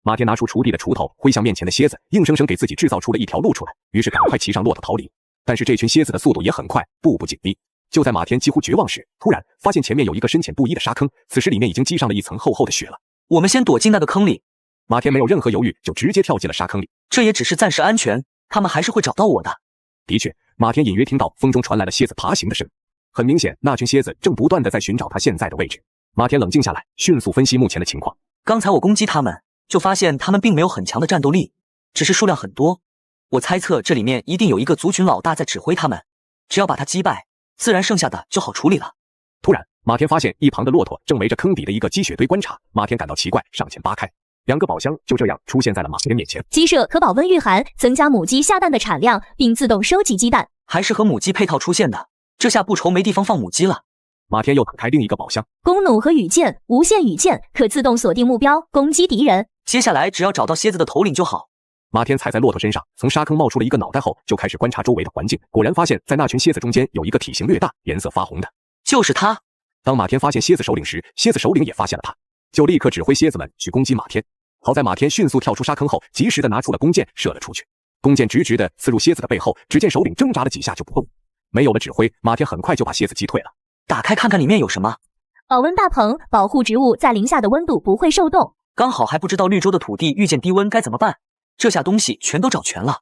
马天拿出锄地的锄头，挥向面前的蝎子，硬生生给自己制造出了一条路出来，于是赶快骑上骆驼逃离。但是这群蝎子的速度也很快，步步紧逼。就在马天几乎绝望时，突然发现前面有一个深浅不一的沙坑，此时里面已经积上了一层厚厚的雪了。我们先躲进那个坑里。马天没有任何犹豫，就直接跳进了沙坑里。这也只是暂时安全，他们还是会找到我的。的确，马天隐约听到风中传来了蝎子爬行的声音，很明显，那群蝎子正不断地在寻找他现在的位置。马天冷静下来，迅速分析目前的情况。刚才我攻击他们，就发现他们并没有很强的战斗力，只是数量很多。我猜测这里面一定有一个族群老大在指挥他们，只要把他击败，自然剩下的就好处理了。突然，马天发现一旁的骆驼正围着坑底的一个积雪堆观察。马天感到奇怪，上前扒开，2个宝箱就这样出现在了马天面前。鸡舍可保温御寒，增加母鸡下蛋的产量，并自动收集鸡蛋。还是和母鸡配套出现的，这下不愁没地方放母鸡了。马天又打开另一个宝箱，弓弩和羽箭，无限羽箭可自动锁定目标，攻击敌人。接下来只要找到蝎子的头领就好。马天踩在骆驼身上，从沙坑冒出了一个脑袋后，就开始观察周围的环境。果然发现，在那群蝎子中间有一个体型略大、颜色发红的，就是他。当马天发现蝎子首领时，蝎子首领也发现了他，就立刻指挥蝎子们去攻击马天。好在马天迅速跳出沙坑后，及时的拿出了弓箭射了出去。弓箭直直的刺入蝎子的背后，只见首领挣扎了几下就不动。没有了指挥，马天很快就把蝎子击退了。打开看看里面有什么。保温大棚，保护植物在零下的温度不会受冻。刚好还不知道绿洲的土地遇见低温该怎么办，这下东西全都找全了。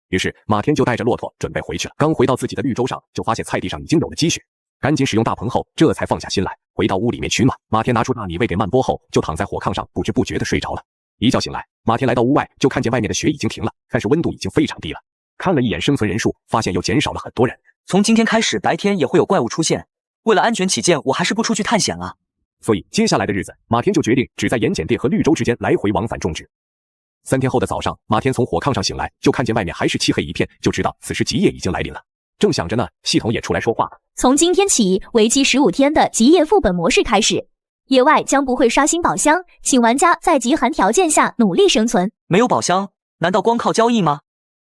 于是马天就带着骆驼准备回去了。刚回到自己的绿洲上，就发现菜地上已经有了积雪，赶紧使用大棚后，这才放下心来，回到屋里面取暖。马天拿出大米喂给曼波后，就躺在火炕上，不知不觉的睡着了。一觉醒来，马天来到屋外，就看见外面的雪已经停了，但是温度已经非常低了。看了一眼生存人数，发现又减少了很多人。从今天开始，白天也会有怪物出现，为了安全起见，我还是不出去探险了。所以接下来的日子，马天就决定只在盐碱地和绿洲之间来回往返种植。3天后的早上，马天从火炕上醒来，就看见外面还是漆黑一片，就知道此时极夜已经来临了。正想着呢，系统也出来说话了。从今天起，为期15天的极夜副本模式开始，野外将不会刷新宝箱，请玩家在极寒条件下努力生存。没有宝箱，难道光靠交易吗？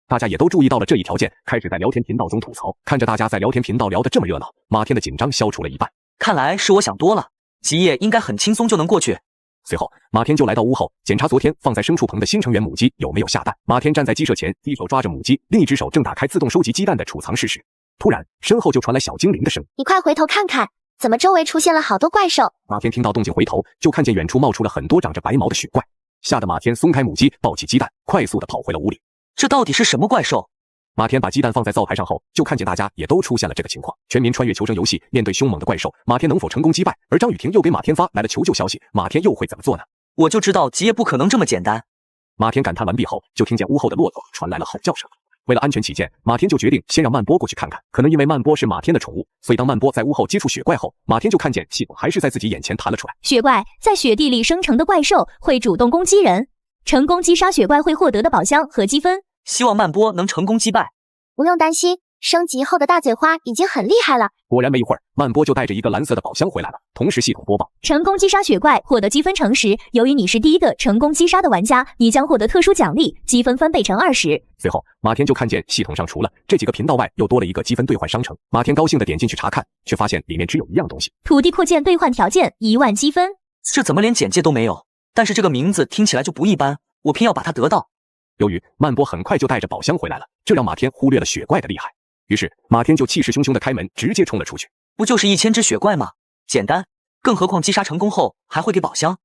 大家也都注意到了这一条件，开始在聊天频道中吐槽。看着大家在聊天频道聊得这么热闹，马天的紧张消除了一半。看来是我想多了，极夜应该很轻松就能过去。随后，马天就来到屋后，检查昨天放在牲畜棚的新成员母鸡有没有下蛋。马天站在鸡舍前，一手抓着母鸡，另一只手正打开自动收集鸡蛋的储藏室时，突然身后就传来小精灵的声音：“你快回头看看，怎么周围出现了好多怪兽？”马天听到动静回头，就看见远处冒出了很多长着白毛的雪怪，吓得马天松开母鸡，抱起鸡蛋，快速的跑回了屋里。这到底是什么怪兽？马天把鸡蛋放在灶台上后，就看见大家也都出现了这个情况。全民穿越求生游戏，面对凶猛的怪兽，马天能否成功击败？而张雨婷又给马天发来了求救消息，马天又会怎么做呢？我就知道极夜不可能这么简单。马天感叹完毕后，就听见屋后的骆驼传来了吼叫声。为了安全起见，马天就决定先让曼波过去看看。可能因为曼波是马天的宠物，所以当曼波在屋后接触雪怪后，马天就看见系统还是在自己眼前弹了出来。雪怪在雪地里生成的怪兽会主动攻击人，成功击杀雪怪会获得的宝箱和积分。希望曼波能成功击败。不用担心，升级后的大嘴花已经很厉害了。果然没一会儿，曼波就带着一个蓝色的宝箱回来了。同时系统播报：成功击杀雪怪获得积分乘10，由于你是第一个成功击杀的玩家，你将获得特殊奖励，积分翻倍成20。随后马天就看见系统上除了这几个频道外，又多了一个积分兑换商城。马天高兴的点进去查看，却发现里面只有一样东西：土地扩建兑换条件1万积分。这怎么连简介都没有？但是这个名字听起来就不一般，我偏要把它得到。由于曼波很快就带着宝箱回来了，这让马天忽略了雪怪的厉害。于是马天就气势汹汹的开门，直接冲了出去。不就是1000只雪怪吗？简单，更何况击杀成功后还会给宝箱。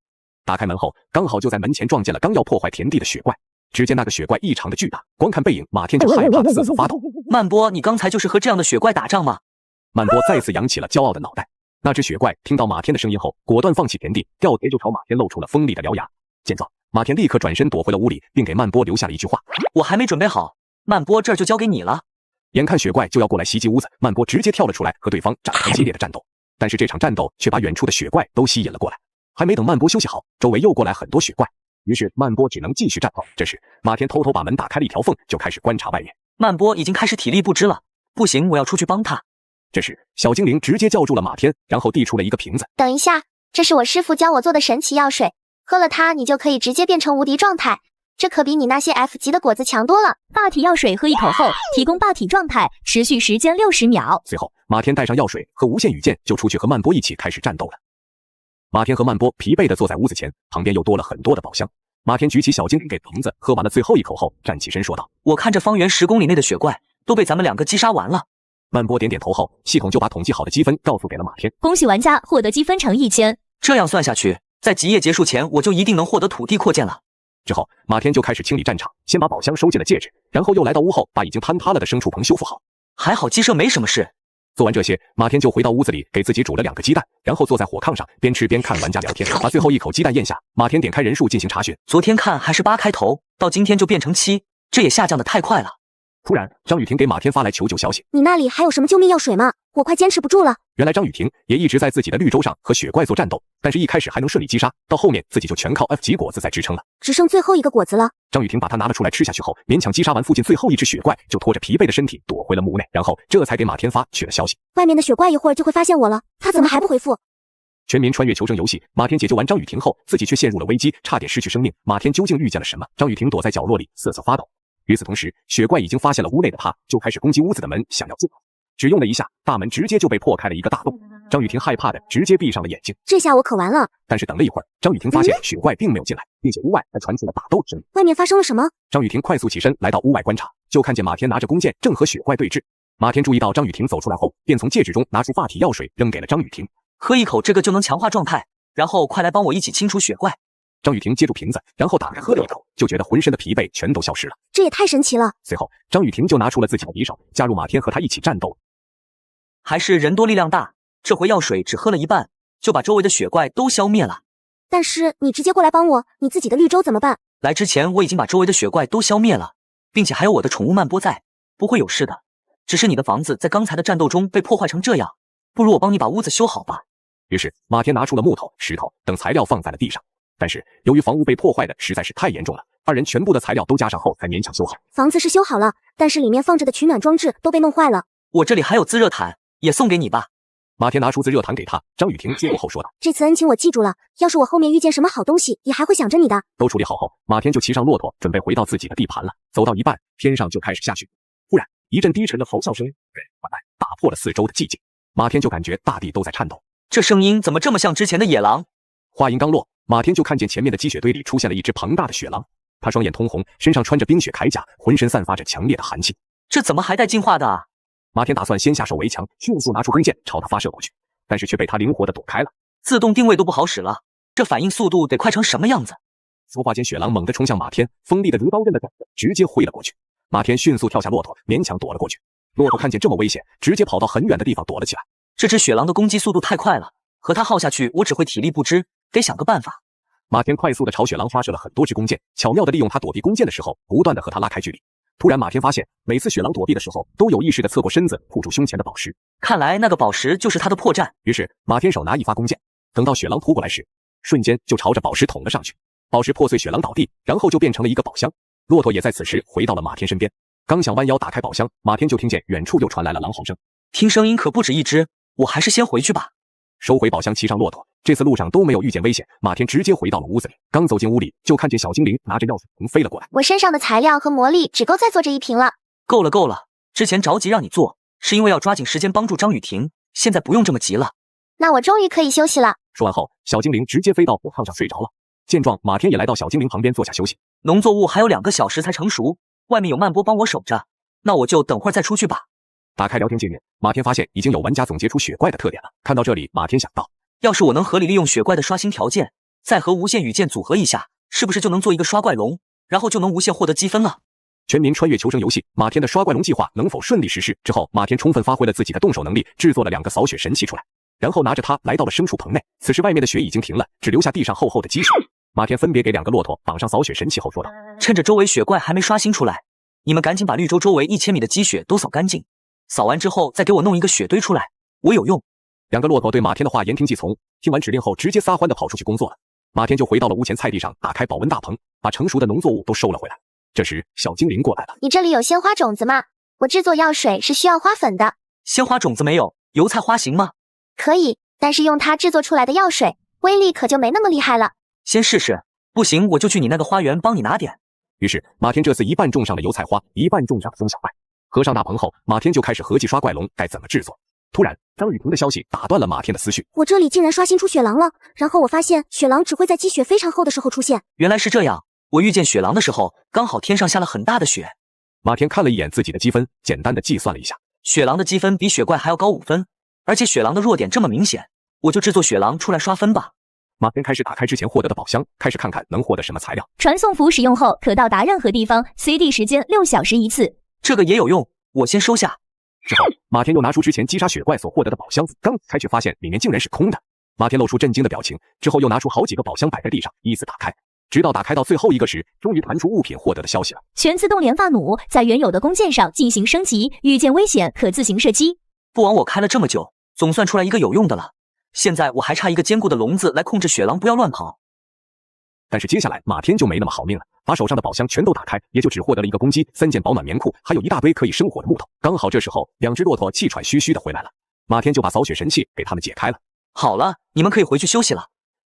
打开门后，刚好就在门前撞见了刚要破坏田地的雪怪。只见那个雪怪异常的巨大，光看背影，马天就害怕的瑟瑟发抖。曼波，你刚才就是和这样的雪怪打仗吗？曼波再次扬起了骄傲的脑袋。那只雪怪听到马天的声音后，果断放弃田地，掉头就朝马天露出了锋利的獠牙。见状，马天立刻转身躲回了屋里，并给曼波留下了一句话：我还没准备好，曼波这儿就交给你了。眼看雪怪就要过来袭击屋子，曼波直接跳了出来，和对方展开激烈的战斗。但是这场战斗却把远处的雪怪都吸引了过来。还没等曼波休息好，周围又过来很多雪怪，于是曼波只能继续战斗。这时马天偷偷把门打开了一条缝，就开始观察外面。曼波已经开始体力不支了，不行，我要出去帮他。这时小精灵直接叫住了马天，然后递出了一个瓶子。等一下，这是我师傅教我做的神奇药水，喝了它你就可以直接变成无敌状态，这可比你那些 F 级的果子强多了。霸体药水喝一口后，提供霸体状态，持续时间60秒。随后马天带上药水和无限羽箭，就出去和曼波一起开始战斗了。马天和曼波疲惫地坐在屋子前，旁边又多了很多的宝箱。马天举起小精灵给瓶子，喝完了最后一口后，站起身说道：我看这方圆10公里内的雪怪都被咱们2个击杀完了。曼波点点头后，系统就把统计好的积分告诉给了马天。恭喜玩家获得积分乘1000。这样算下去，在极夜结束前，我就一定能获得土地扩建了。之后马天就开始清理战场，先把宝箱收进了戒指，然后又来到屋后，把已经坍塌了的牲畜棚修复好。还好鸡舍没什么事。做完这些，马天就回到屋子里，给自己煮了2个鸡蛋，然后坐在火炕上，边吃边看玩家聊天。把最后一口鸡蛋咽下，马天点开人数进行查询。昨天看还是8开头，到今天就变成7，这也下降得太快了。突然张雨婷给马天发来求救消息：你那里还有什么救命药水吗？我快坚持不住了。原来张雨婷也一直在自己的绿洲上和雪怪做战斗，但是一开始还能顺利击杀，到后面自己就全靠 F 级果子在支撑了。只剩最后一个果子了。张雨婷把它拿了出来吃下去后，勉强击杀完附近最后一只雪怪，就拖着疲惫的身体躲回了墓内，然后这才给马天发去了消息。外面的雪怪一会儿就会发现我了，他怎么还不回复？全民穿越求生游戏，马天解救完张雨婷后，自己却陷入了危机，差点失去生命。马天究竟遇见了什么？张雨婷躲在角落里瑟瑟发抖。与此同时，雪怪已经发现了屋内的他，就开始攻击屋子的门，想要进来。只用了一下，大门直接就被破开了一个大洞。张雨婷害怕的直接闭上了眼睛。这下我可完了。但是等了一会儿，张雨婷发现雪怪并没有进来，并且屋外还传出了打斗的声音。外面发生了什么？张雨婷快速起身来到屋外观察，就看见马天拿着弓箭正和雪怪对峙。马天注意到张雨婷走出来后，便从戒指中拿出霸体药水扔给了张雨婷。喝一口这个就能强化状态，然后快来帮我一起清除雪怪。张雨婷接住瓶子，然后打开喝了一口，就觉得浑身的疲惫全都消失了。这也太神奇了！随后，张雨婷就拿出了自己的匕首，加入马天和他一起战斗。还是人多力量大，这回药水只喝了一半，就把周围的雪怪都消灭了。但是你直接过来帮我，你自己的绿洲怎么办？来之前我已经把周围的雪怪都消灭了，并且还有我的宠物曼波在，不会有事的。只是你的房子在刚才的战斗中被破坏成这样，不如我帮你把屋子修好吧。于是马天拿出了木头、石头等材料放在了地上，但是由于房屋被破坏的实在是太严重了，二人全部的材料都加上后才勉强修好。房子是修好了，但是里面放着的取暖装置都被弄坏了。我这里还有自热毯，也送给你吧。马天拿出自热毯给他，张雨婷接过后说道：“这次恩情我记住了，要是我后面遇见什么好东西，也还会想着你的。”都处理好后，马天就骑上骆驼，准备回到自己的地盘了。走到一半，天上就开始下雪。忽然，一阵低沉的吼啸声传来，打破了四周的寂静。马天就感觉大地都在颤抖，这声音怎么这么像之前的野狼？话音刚落，马天就看见前面的积雪堆里出现了一只庞大的雪狼，他双眼通红，身上穿着冰雪铠甲，浑身散发着强烈的寒气。这怎么还带进化的啊？马天打算先下手为强，迅速拿出弓箭朝他发射过去，但是却被他灵活地躲开了。自动定位都不好使了，这反应速度得快成什么样子？说话间，雪狼猛地冲向马天，锋利的如刀刃的爪子直接挥了过去。马天迅速跳下骆驼，勉强躲了过去。骆驼看见这么危险，直接跑到很远的地方躲了起来。这只雪狼的攻击速度太快了，和它耗下去，我只会体力不支，得想个办法。马天快速地朝雪狼发射了很多支弓箭，巧妙地利用它躲避弓箭的时候，不断地和它拉开距离。突然，马天发现每次雪狼躲避的时候，都有意识地侧过身子护住胸前的宝石。看来那个宝石就是他的破绽。于是马天手拿一发弓箭，等到雪狼扑过来时，瞬间就朝着宝石捅了上去。宝石破碎，雪狼倒地，然后就变成了一个宝箱。骆驼也在此时回到了马天身边，刚想弯腰打开宝箱，马天就听见远处又传来了狼嚎声。听声音可不止一只，我还是先回去吧。收回宝箱，骑上骆驼。这次路上都没有遇见危险，马天直接回到了屋子里。刚走进屋里，就看见小精灵拿着药水瓶飞了过来。我身上的材料和魔力只够再做这一瓶了。够了够了，之前着急让你做，是因为要抓紧时间帮助张雨婷，现在不用这么急了。那我终于可以休息了。说完后，小精灵直接飞到火炕上睡着了。见状，马天也来到小精灵旁边坐下休息。农作物还有2个小时才成熟，外面有曼波帮我守着，那我就等会儿再出去吧。打开聊天界面，马天发现已经有玩家总结出雪怪的特点了。看到这里，马天想到，要是我能合理利用雪怪的刷新条件，再和无限羽箭组合一下，是不是就能做一个刷怪龙，然后就能无限获得积分了？全民穿越求生游戏，马天的刷怪龙计划能否顺利实施？之后，马天充分发挥了自己的动手能力，制作了2个扫雪神器出来，然后拿着它来到了牲畜棚内。此时外面的雪已经停了，只留下地上厚厚的积雪。马天分别给2个骆驼绑上扫雪神器后说道：“趁着周围雪怪还没刷新出来，你们赶紧把绿洲周围1000米的积雪都扫干净。扫完之后再给我弄一个雪堆出来，我有用。”2个骆驼对马天的话言听计从，听完指令后直接撒欢地跑出去工作了。马天就回到了屋前菜地上，打开保温大棚，把成熟的农作物都收了回来。这时小精灵过来了：“你这里有鲜花种子吗？我制作药水是需要花粉的。”鲜花种子没有，油菜花行吗？可以，但是用它制作出来的药水威力可就没那么厉害了。先试试，不行我就去你那个花园帮你拿点。于是马天这次一半种上了油菜花，一半种上了松小麦。合上大棚后，马天就开始合计刷怪龙该怎么制作。突然，张雨婷的消息打断了马天的思绪。我这里竟然刷新出雪狼了，然后我发现雪狼只会在积雪非常厚的时候出现。原来是这样，我遇见雪狼的时候，刚好天上下了很大的雪。马天看了一眼自己的积分，简单的计算了一下，雪狼的积分比雪怪还要高5分，而且雪狼的弱点这么明显，我就制作雪狼出来刷分吧。马天开始打开之前获得的宝箱，开始看看能获得什么材料。传送符使用后可到达任何地方，随地时间6小时一次。这个也有用，我先收下。之后，马天又拿出之前击杀雪怪所获得的宝箱子，刚开却发现里面竟然是空的。马天露出震惊的表情，之后又拿出好几个宝箱摆在地上，依次打开，直到打开到最后一个时，终于弹出物品获得的消息了。全自动连发弩在原有的弓箭上进行升级，遇见危险可自行射击。不枉我开了这么久，总算出来一个有用的了。现在我还差一个坚固的笼子来控制雪狼不要乱跑。但是接下来马天就没那么好命了，把手上的宝箱全都打开，也就只获得了1个公鸡、3件保暖棉裤，还有一大堆可以生火的木头。刚好这时候，2只骆驼气喘吁吁的回来了。马天就把扫雪神器给他们解开了。好了，你们可以回去休息了。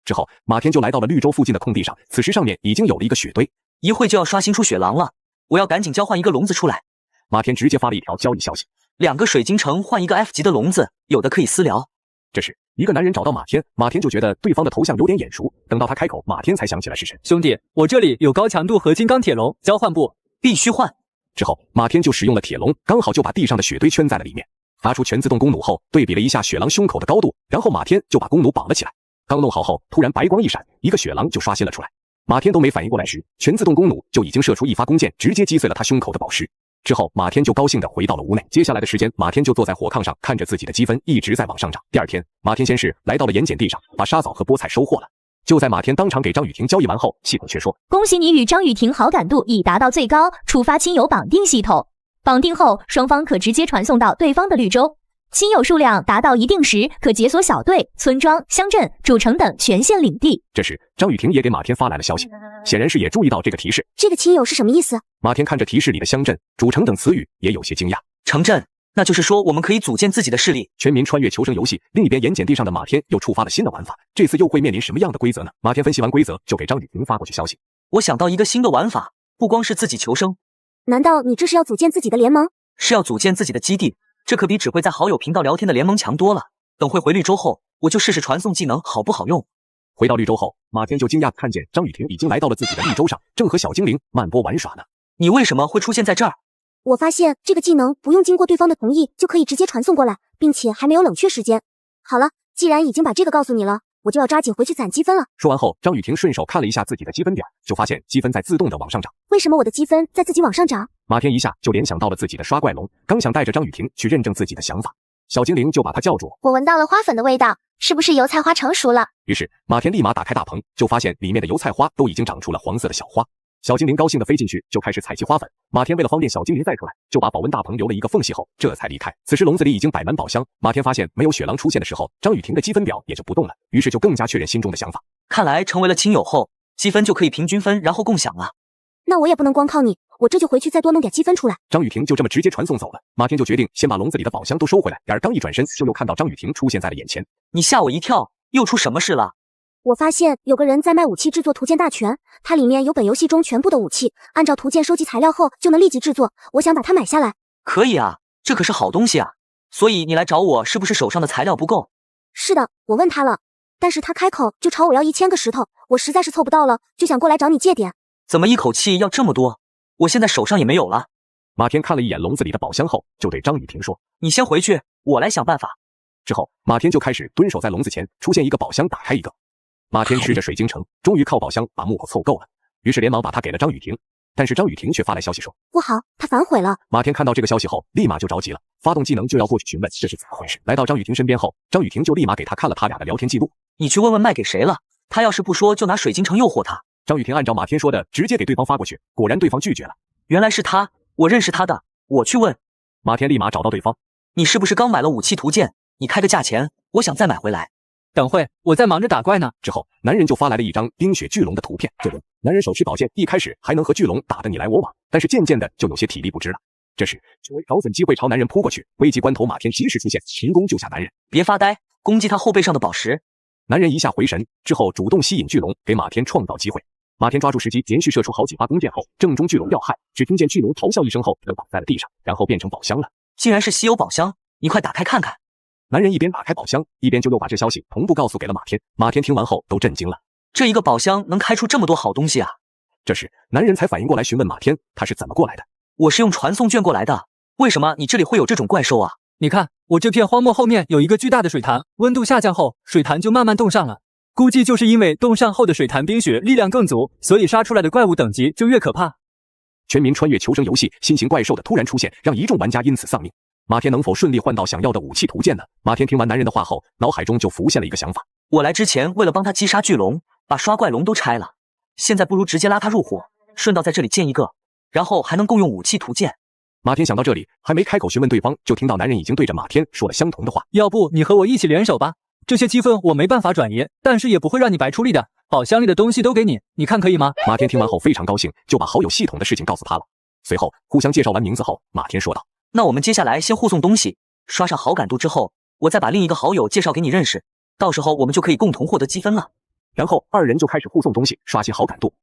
之后，马天就来到了绿洲附近的空地上，此时上面已经有了一个雪堆，一会就要刷新出雪狼了，我要赶紧交换一个笼子出来。马天直接发了一条交易消息：2个水晶城换一个 F 级的笼子，有的可以私聊。这时，一个男人找到马天，马天就觉得对方的头像有点眼熟。等到他开口，马天才想起来是谁。兄弟，我这里有高强度合金钢铁笼，交换不？必须换。之后，马天就使用了铁笼，刚好就把地上的雪堆圈在了里面。拿出全自动弓弩后，对比了一下雪狼胸口的高度，然后马天就把弓弩绑了起来。刚弄好后，突然白光一闪，一个雪狼就刷新了出来。马天都没反应过来时，全自动弓弩就已经射出一发弓箭，直接击碎了他胸口的宝石。之后，马天就高兴地回到了屋内。接下来的时间，马天就坐在火炕上，看着自己的积分一直在往上涨。第二天，马天先是来到了盐碱地上，把沙枣和菠菜收获了。就在马天当场给张雨婷交易完后，系统却说：“恭喜你与张雨婷好感度已达到最高，触发亲友绑定系统。绑定后，双方可直接传送到对方的绿洲。亲友数量达到一定时，可解锁小队、村庄、乡镇、主城等全县领地。”这时，张雨婷也给马天发来了消息，显然是也注意到这个提示。这个亲友是什么意思？马天看着提示里的乡镇、主城等词语，也有些惊讶。城镇，那就是说我们可以组建自己的势力。全民穿越求生游戏，另一边盐碱地上的马天又触发了新的玩法，这次又会面临什么样的规则呢？马天分析完规则，就给张雨婷发过去消息。我想到一个新的玩法，不光是自己求生，难道你这是要组建自己的联盟？是要组建自己的基地。这可比只会在好友频道聊天的联盟强多了。等会回绿洲后，我就试试传送技能好不好用。回到绿洲后，马天就惊讶地看见张雨婷已经来到了自己的绿洲上，正和小精灵漫波玩耍呢。你为什么会出现在这儿？我发现这个技能不用经过对方的同意就可以直接传送过来，并且还没有冷却时间。好了，既然已经把这个告诉你了，我就要抓紧回去攒积分了。说完后，张雨婷顺手看了一下自己的积分点，就发现积分在自动的往上涨。为什么我的积分在自己往上涨？马天一下就联想到了自己的刷怪龙，刚想带着张雨婷去认证自己的想法，小精灵就把他叫住。我闻到了花粉的味道，是不是油菜花成熟了？于是马天立马打开大棚，就发现里面的油菜花都已经长出了黄色的小花。小精灵高兴地飞进去，就开始采集花粉。马天为了方便小精灵再出来，就把保温大棚留了一个缝隙后，这才离开。此时笼子里已经摆满宝箱。马天发现没有雪狼出现的时候，张雨婷的积分表也就不动了，于是就更加确认心中的想法。看来成为了亲友后，积分就可以平均分，然后共享了。那我也不能光靠你，我这就回去再多弄点积分出来。张雨婷就这么直接传送走了。马天就决定先把笼子里的宝箱都收回来，然而刚一转身，就又看到张雨婷出现在了眼前。你吓我一跳，又出什么事了？我发现有个人在卖武器制作图鉴大全，它里面有本游戏中全部的武器，按照图鉴收集材料后就能立即制作。我想把它买下来。可以啊，这可是好东西啊。所以你来找我是不是手上的材料不够？是的，我问他了，但是他开口就朝我要1000个石头，我实在是凑不到了，就想过来找你借点。怎么一口气要这么多？我现在手上也没有了。马天看了一眼笼子里的宝箱后，就对张雨婷说：“你先回去，我来想办法。”之后，马天就开始蹲守在笼子前，出现一个宝箱，打开一个。马天吃着水晶城，终于靠宝箱把木头凑够了，于是连忙把它给了张雨婷。但是张雨婷却发来消息说：“不好，他反悔了。”马天看到这个消息后，立马就着急了，发动技能就要过去询问这是怎么回事。来到张雨婷身边后，张雨婷就立马给他看了他俩的聊天记录。你去问问卖给谁了，他要是不说，就拿水晶城诱惑他。张雨婷按照马天说的，直接给对方发过去，果然对方拒绝了。原来是他，我认识他的，我去问。马天立马找到对方，你是不是刚买了武器图鉴？你开个价钱，我想再买回来。等会，我在忙着打怪呢。之后，男人就发来了一张冰雪巨龙的图片。这人，男人手持宝剑，一开始还能和巨龙打得你来我往，但是渐渐的就有些体力不支了。这时，作为找准机会朝男人扑过去，危急关头，马天及时出现，成功救下男人。别发呆，攻击他后背上的宝石。男人一下回神，之后主动吸引巨龙，给马天创造机会。马天抓住时机，连续射出好几发弓箭后，正中巨龙要害。只听见巨龙咆哮一声后，就倒在了地上，然后变成宝箱了。竟然是稀有宝箱，你快打开看看。男人一边打开宝箱，一边就又把这消息同步告诉给了马天。马天听完后都震惊了，这一个宝箱能开出这么多好东西啊！这时，男人才反应过来，询问马天他是怎么过来的。我是用传送券过来的，为什么你这里会有这种怪兽啊？你看，我这片荒漠后面有一个巨大的水潭，温度下降后，水潭就慢慢冻上了。估计就是因为冻上后的水潭冰雪力量更足，所以杀出来的怪物等级就越可怕。全民穿越求生游戏，新型怪兽的突然出现，让一众玩家因此丧命。马天能否顺利换到想要的武器图鉴呢？马天听完男人的话后，脑海中就浮现了一个想法。我来之前为了帮他击杀巨龙，把刷怪龙都拆了，现在不如直接拉他入伙，顺道在这里建一个，然后还能共用武器图鉴。马天想到这里，还没开口询问对方，就听到男人已经对着马天说了相同的话。要不你和我一起联手吧，这些积分我没办法转移，但是也不会让你白出力的。宝箱里的东西都给你，你看可以吗？马天听完后非常高兴，就把好友系统的事情告诉他了。随后互相介绍完名字后，马天说道：“那我们接下来先互送东西，刷上好感度之后，我再把另一个好友介绍给你认识，到时候我们就可以共同获得积分了。”然后二人就开始互送东西，刷新好感度。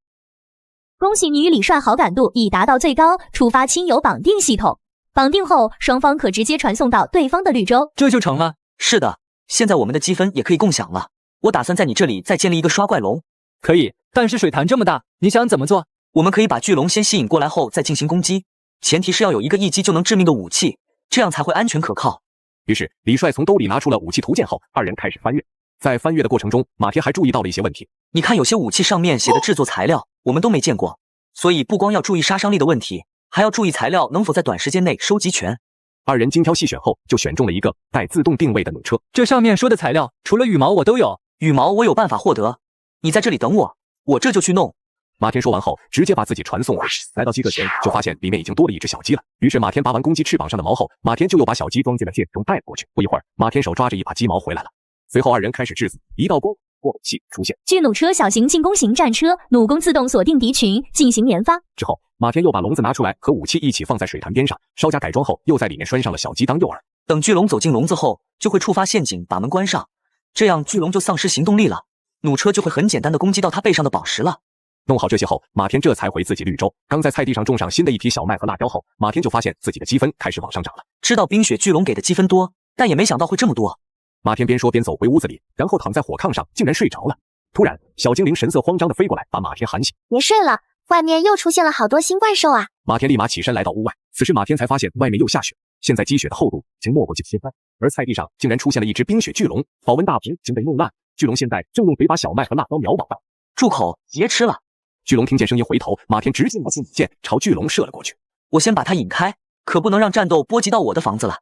恭喜你与李帅好感度已达到最高，触发亲友绑定系统。绑定后，双方可直接传送到对方的绿洲，这就成了。是的，现在我们的积分也可以共享了。我打算在你这里再建立一个刷怪龙。可以，但是水潭这么大，你想怎么做？我们可以把巨龙先吸引过来后再进行攻击，前提是要有一个一击就能致命的武器，这样才会安全可靠。于是李帅从兜里拿出了武器图鉴后，二人开始翻阅。在翻阅的过程中，马天还注意到了一些问题。你看有些武器上面写的制作材料，我们都没见过，所以不光要注意杀伤力的问题，还要注意材料能否在短时间内收集全。二人精挑细选后，就选中了一个带自动定位的弩车。这上面说的材料，除了羽毛我都有。羽毛我有办法获得，你在这里等我，我这就去弄。马天说完后，直接把自己传送来到鸡舍前，就发现里面已经多了一只小鸡了。于是马天拔完公鸡翅膀上的毛后，马天就又把小鸡装进了剑中带了过去。不一会儿，马天手抓着一把鸡毛回来了。随后二人开始制子，一道过器出现。巨弩车小型进攻型战车，弩弓自动锁定敌群进行连发。之后，马天又把笼子拿出来，和武器一起放在水潭边上，稍加改装后，又在里面拴上了小鸡当诱饵。等巨龙走进笼子后，就会触发陷阱，把门关上，这样巨龙就丧失行动力了，弩车就会很简单的攻击到它背上的宝石了。弄好这些后，马天这才回自己绿洲。刚在菜地上种上新的一批小麦和辣椒后，马天就发现自己的积分开始往上涨了。知道冰雪巨龙给的积分多，但也没想到会这么多。马天边说边走回屋子里，然后躺在火炕上，竟然睡着了。突然，小精灵神色慌张地飞过来，把马天喊醒。别睡了，外面又出现了好多新怪兽啊！马天立马起身来到屋外，此时马天才发现外面又下雪，现在积雪的厚度已经没过去7分，而菜地上竟然出现了一只冰雪巨龙，保温大瓶已经被弄烂，巨龙现在正用嘴把小麦和辣椒秒饱了。住口，别吃了！巨龙听见声音回头，马天直接拿起剑朝巨龙射了过去。我先把它引开，可不能让战斗波及到我的房子了。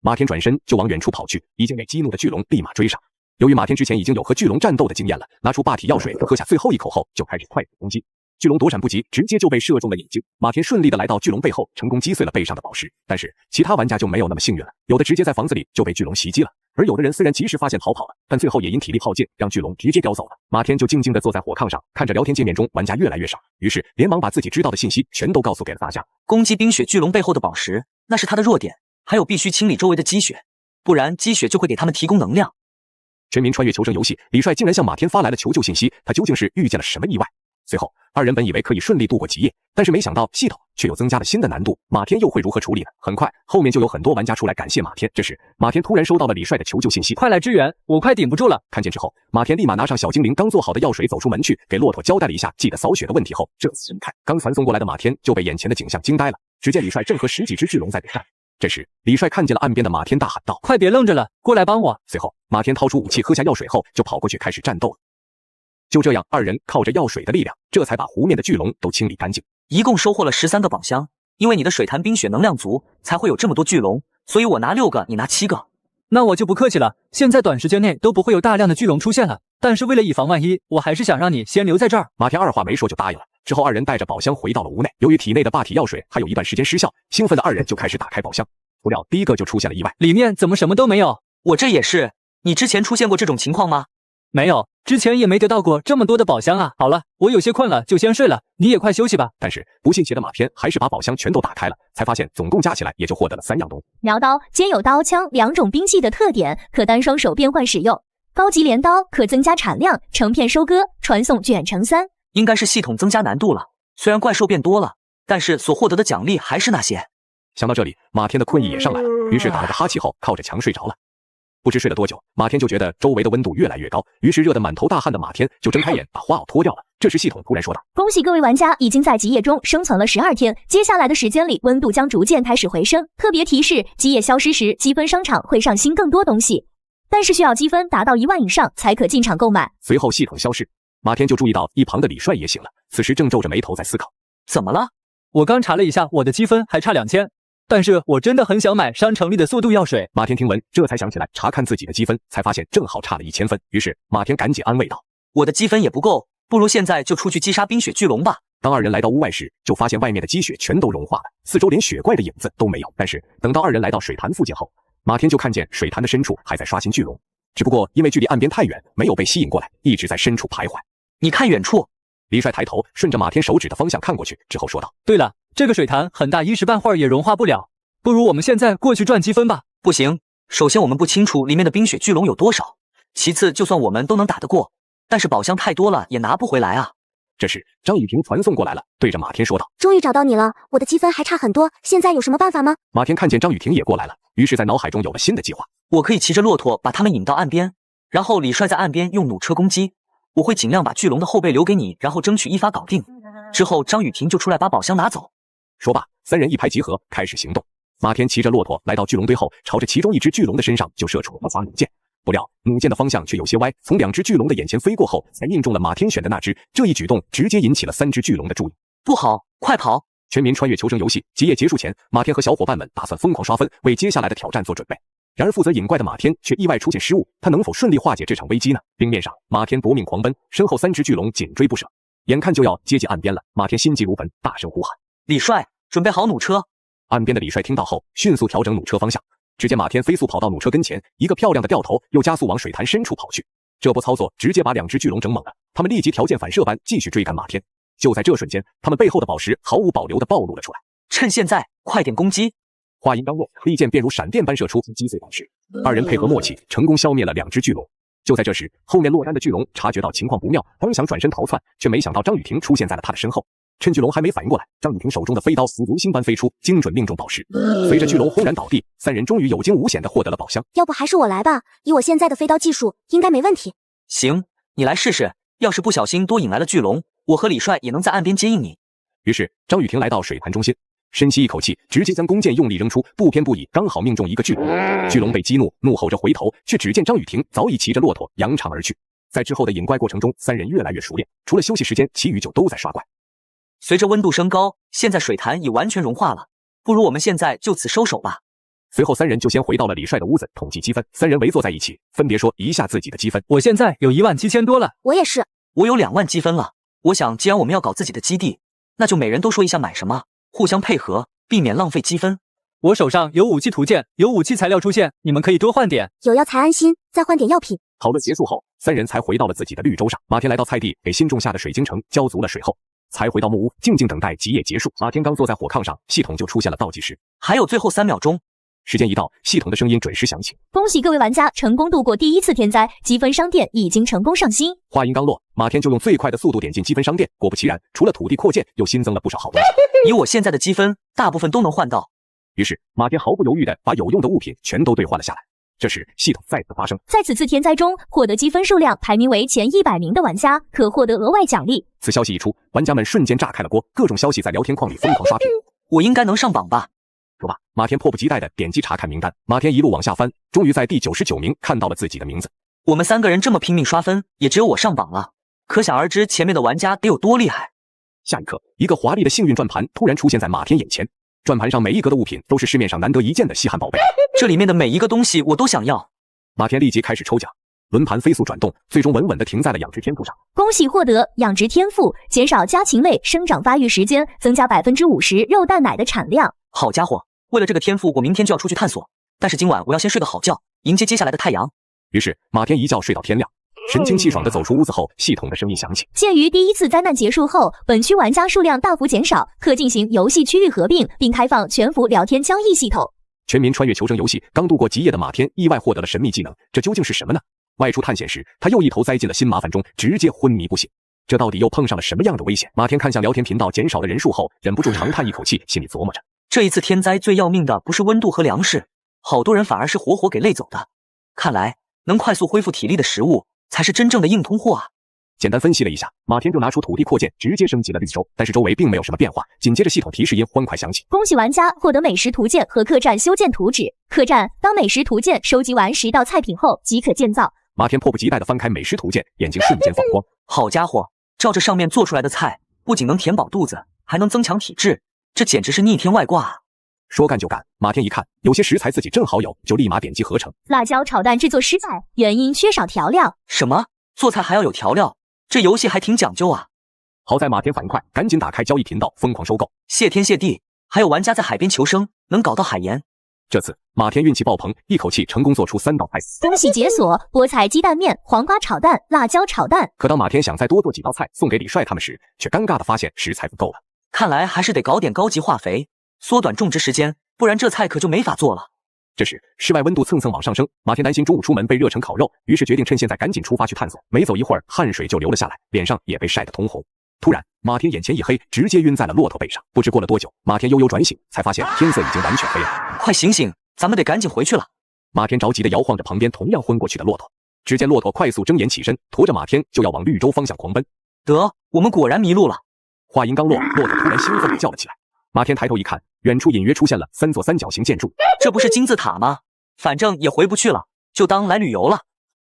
马天转身就往远处跑去，已经被激怒的巨龙立马追上。由于马天之前已经有和巨龙战斗的经验了，拿出霸体药水喝下最后一口后，就开始快速攻击。巨龙躲闪不及，直接就被射中了眼睛。马天顺利的来到巨龙背后，成功击碎了背上的宝石。但是其他玩家就没有那么幸运了，有的直接在房子里就被巨龙袭击了，而有的人虽然及时发现逃跑了，但最后也因体力耗尽，让巨龙直接叼走了。马天就静静的坐在火炕上，看着聊天界面中玩家越来越少，于是连忙把自己知道的信息全都告诉给了大家。攻击冰雪巨龙背后的宝石，那是他的弱点，还有必须清理周围的积雪，不然积雪就会给他们提供能量。全民穿越求生游戏，李帅竟然向马天发来了求救信息，他究竟是遇见了什么意外？随后，二人本以为可以顺利度过极夜，但是没想到系统却又增加了新的难度，马天又会如何处理呢？很快，后面就有很多玩家出来感谢马天。这时，马天突然收到了李帅的求救信息，快来支援，我快顶不住了。看见之后，马天立马拿上小精灵刚做好的药水走出门去，给骆驼交代了一下记得扫雪的问题后，这次看刚传送过来的马天就被眼前的景象惊呆了。只见李帅正和10几只巨龙在对战。这时，李帅看见了岸边的马天，大喊道：“快别愣着了，过来帮我！”随后，马天掏出武器，喝下药水后，就跑过去开始战斗了。就这样，二人靠着药水的力量，这才把湖面的巨龙都清理干净。一共收获了13个宝箱，因为你的水潭冰雪能量足，才会有这么多巨龙，所以我拿6个，你拿7个。那我就不客气了，现在短时间内都不会有大量的巨龙出现了，但是为了以防万一，我还是想让你先留在这儿。马天二话没说就答应了。之后，二人带着宝箱回到了屋内。由于体内的霸体药水还有一段时间失效，兴奋的二人就开始打开宝箱。不料第一个就出现了意外，里面怎么什么都没有？我这也是。你之前出现过这种情况吗？没有，之前也没得到过这么多的宝箱啊。好了，我有些困了，就先睡了，你也快休息吧。但是不信邪的马天还是把宝箱全都打开了，才发现总共加起来也就获得了3样东西。苗刀兼有刀枪2种兵器的特点，可单双手变换使用。高级镰刀可增加产量，成片收割，传送卷成3。应该是系统增加难度了，虽然怪兽变多了，但是所获得的奖励还是那些。想到这里，马天的困意也上来了，于是打了个哈欠后靠着墙睡着了。不知睡了多久，马天就觉得周围的温度越来越高，于是热得满头大汗的马天就睁开眼把花袄脱掉了。这时系统突然说道：“恭喜各位玩家已经在极夜中生存了12天，接下来的时间里温度将逐渐开始回升。特别提示，极夜消失时积分商场会上新更多东西，但是需要积分达到1万以上才可进场购买。”随后系统消失，马天就注意到一旁的李帅也醒了，此时正皱着眉头在思考：怎么了？我刚查了一下，我的积分还差2000。但是我真的很想买商城里的速度药水。马天听闻，这才想起来查看自己的积分，才发现正好差了1000分。于是马天赶紧安慰道：“我的积分也不够，不如现在就出去击杀冰雪巨龙吧。”当二人来到屋外时，就发现外面的积雪全都融化了，四周连雪怪的影子都没有。但是等到二人来到水潭附近后，马天就看见水潭的深处还在刷新巨龙，只不过因为距离岸边太远，没有被吸引过来，一直在深处徘徊。你看远处。李帅抬头顺着马天手指的方向看过去，之后说道：“对了，这个水潭很大，一时半会儿也融化不了，不如我们现在过去赚积分吧。”不行，首先我们不清楚里面的冰雪巨龙有多少，其次就算我们都能打得过，但是宝箱太多了也拿不回来啊。这时张雨婷传送过来了，对着马天说道：“终于找到你了，我的积分还差很多，现在有什么办法吗？”马天看见张雨婷也过来了，于是在脑海中有了新的计划。我可以骑着骆驼把他们引到岸边，然后李帅在岸边用弩车攻击，我会尽量把巨龙的后背留给你，然后争取一发搞定。之后张雨婷就出来把宝箱拿走。说罢，3人一拍即合，开始行动。马天骑着骆驼来到巨龙堆后，朝着其中一只巨龙的身上就射出了发弩箭。不料弩箭的方向却有些歪，从2只巨龙的眼前飞过后，才命中了马天选的那只。这一举动直接引起了3只巨龙的注意。不好，快跑！全民穿越求生游戏集夜结束前，马天和小伙伴们打算疯狂刷分，为接下来的挑战做准备。然而负责引怪的马天却意外出现失误，他能否顺利化解这场危机呢？冰面上，马天夺命狂奔，身后3只巨龙紧追不舍，眼看就要接近岸边了，马天心急如焚，大声呼喊：“李帅，准备好弩车！”岸边的李帅听到后，迅速调整弩车方向。只见马天飞速跑到弩车跟前，一个漂亮的掉头，又加速往水潭深处跑去。这波操作直接把2只巨龙整懵了，他们立即条件反射般继续追赶马天。就在这瞬间，他们背后的宝石毫无保留地暴露了出来。趁现在，快点攻击！话音刚落，利剑便如闪电般射出，击碎宝石。2人配合默契，成功消灭了2只巨龙。就在这时，后面落单的巨龙察觉到情况不妙，刚想转身逃窜，却没想到张雨婷出现在了他的身后。趁巨龙还没反应过来，张雨婷手中的飞刀如流星般飞出，精准命中宝石。随着巨龙轰然倒地，3人终于有惊无险地获得了宝箱。要不还是我来吧，以我现在的飞刀技术，应该没问题。行，你来试试。要是不小心多引来了巨龙，我和李帅也能在岸边接应你。于是张雨婷来到水潭中心，深吸一口气，直接将弓箭用力扔出，不偏不倚，刚好命中一个巨龙。巨龙被激怒，怒吼着回头，却只见张雨婷早已骑着骆驼扬长而去。在之后的引怪过程中，3人越来越熟练，除了休息时间，其余就都在刷怪。随着温度升高，现在水潭已完全融化了，不如我们现在就此收手吧。随后3人就先回到了李帅的屋子统计积分。3人围坐在一起，分别说一下自己的积分。我现在有17000多了，我也是，我有2万积分了。我想，既然我们要搞自己的基地，那就每人都说一下买什么，互相配合，避免浪费积分。我手上有武器图鉴，有武器材料出现，你们可以多换点。有药材安心，再换点药品。讨论结束后，3人才回到了自己的绿洲上。马天来到菜地，给新种下的水晶城浇足了水后，才回到木屋，静静等待集夜结束。马天刚坐在火炕上，系统就出现了倒计时，还有最后3秒钟。时间一到，系统的声音准时响起。恭喜各位玩家成功度过第1次天灾，积分商店已经成功上新。话音刚落，马天就用最快的速度点进积分商店，果不其然，除了土地扩建，又新增了不少好东西。以我现在的积分，大部分都能换到。于是马天毫不犹豫地把有用的物品全都兑换了下来。这时系统再次发声，在此次天灾中获得积分数量排名为前100名的玩家可获得额外奖励。此消息一出，玩家们瞬间炸开了锅，各种消息在聊天框里疯狂刷屏。我应该能上榜吧？说罢，马天迫不及待地点击查看名单。马天一路往下翻，终于在第99名看到了自己的名字。我们3个人这么拼命刷分，也只有我上榜了，可想而知前面的玩家得有多厉害。下一刻，一个华丽的幸运转盘突然出现在马天眼前，转盘上每一格的物品都是市面上难得一见的稀罕宝贝，这里面的每一个东西我都想要。马天立即开始抽奖，轮盘飞速转动，最终稳稳地停在了养殖天赋上。恭喜获得养殖天赋，减少家禽类生长发育时间，增加50%肉蛋奶的产量。好家伙，为了这个天赋，我明天就要出去探索，但是今晚我要先睡个好觉，迎接接下来的太阳。于是马天一觉睡到天亮，神清气爽地走出屋子后，系统的声音响起。鉴于第1次灾难结束后，本区玩家数量大幅减少，可进行游戏区域合并，并开放全服聊天交易系统。全民穿越求生游戏刚度过极夜的马天意外获得了神秘技能，这究竟是什么呢？外出探险时，他又一头栽进了新麻烦中，直接昏迷不醒。这到底又碰上了什么样的危险？马天看向聊天频道减少的人数后，忍不住长叹一口气，心里琢磨着。这一次天灾最要命的不是温度和粮食，好多人反而是活活给累走的。看来能快速恢复体力的食物才是真正的硬通货啊！简单分析了一下，马天就拿出土地扩建，直接升级了绿洲，但是周围并没有什么变化。紧接着系统提示音欢快响起，恭喜玩家获得美食图鉴和客栈修建图纸。客栈当美食图鉴收集完10道菜品后即可建造。马天迫不及待地翻开美食图鉴，眼睛瞬间放光。好家伙，照这上面做出来的菜，不仅能填饱肚子，还能增强体质，这简直是逆天外挂啊！说干就干，马天一看有些食材自己正好有，就立马点击合成。辣椒炒蛋制作失败，原因缺少调料。什么？做菜还要有调料？这游戏还挺讲究啊！好在马天反应快，赶紧打开交易频道疯狂收购。谢天谢地，还有玩家在海边求生，能搞到海盐。这次马天运气爆棚，一口气成功做出3道菜。恭喜解锁菠菜鸡蛋面、黄瓜炒蛋、辣椒炒蛋。可当马天想再多做几道菜送给李帅他们时，却尴尬地发现食材不够了。看来还是得搞点高级化肥，缩短种植时间，不然这菜可就没法做了。这时室外温度蹭蹭往上升，马天担心中午出门被热成烤肉，于是决定趁现在赶紧出发去探索。没走一会儿，汗水就流了下来，脸上也被晒得通红。突然马天眼前一黑，直接晕在了骆驼背上。不知过了多久，马天悠悠转醒，才发现天色已经完全黑了。快醒醒，咱们得赶紧回去了。马天着急地摇晃着旁边同样昏过去的骆驼，只见骆驼快速睁眼起身，驮着马天就要往绿洲方向狂奔。得，我们果然迷路了。话音刚落，骆驼突然兴奋地叫了起来。马天抬头一看，远处隐约出现了3座三角形建筑。这不是金字塔吗？反正也回不去了，就当来旅游了。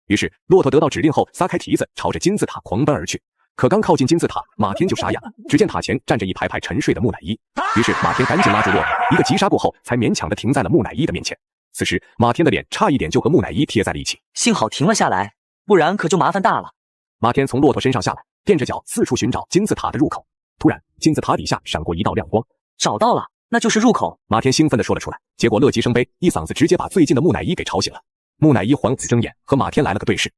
于是骆驼得到指令后，撒开蹄子朝着金字塔狂奔而去。可刚靠近金字塔，马天就傻眼了。只见塔前站着一排排沉睡的木乃伊，于是马天赶紧拉住骆驼，一个急刹过后，才勉强的停在了木乃伊的面前。此时马天的脸差一点就和木乃伊贴在了一起，幸好停了下来，不然可就麻烦大了。马天从骆驼身上下来，踮着脚四处寻找金字塔的入口。突然，金字塔底下闪过一道亮光，找到了，那就是入口。马天兴奋地说了出来，结果乐极生悲，一嗓子直接把最近的木乃伊给吵醒了。木乃伊缓缓睁眼，和马天来了个对视。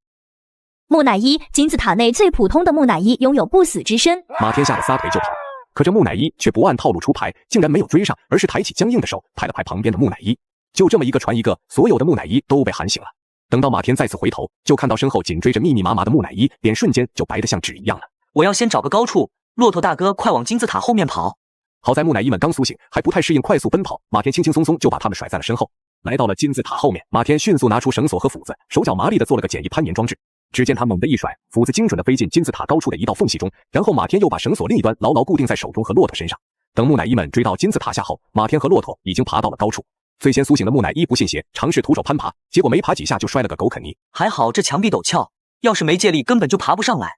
木乃伊，金字塔内最普通的木乃伊，拥有不死之身。马天吓得撒腿就跑，可这木乃伊却不按套路出牌，竟然没有追上，而是抬起僵硬的手拍了拍旁边的木乃伊。就这么一个传一个，所有的木乃伊都被喊醒了。等到马天再次回头，就看到身后紧追着密密麻麻的木乃伊，脸瞬间就白得像纸一样了。我要先找个高处，骆驼大哥快往金字塔后面跑。好在木乃伊们刚苏醒，还不太适应快速奔跑，马天轻轻松松就把他们甩在了身后。来到了金字塔后面，马天迅速拿出绳索和斧子，手脚麻利地做了个简易攀岩装置。只见他猛地一甩，斧子精准地飞进金字塔高处的一道缝隙中，然后马天又把绳索另一端牢牢固定在手中和骆驼身上。等木乃伊们追到金字塔下后，马天和骆驼已经爬到了高处。最先苏醒的木乃伊不信邪，尝试徒手攀爬，结果没爬几下就摔了个狗啃泥。还好这墙壁陡峭，要是没借力根本就爬不上来。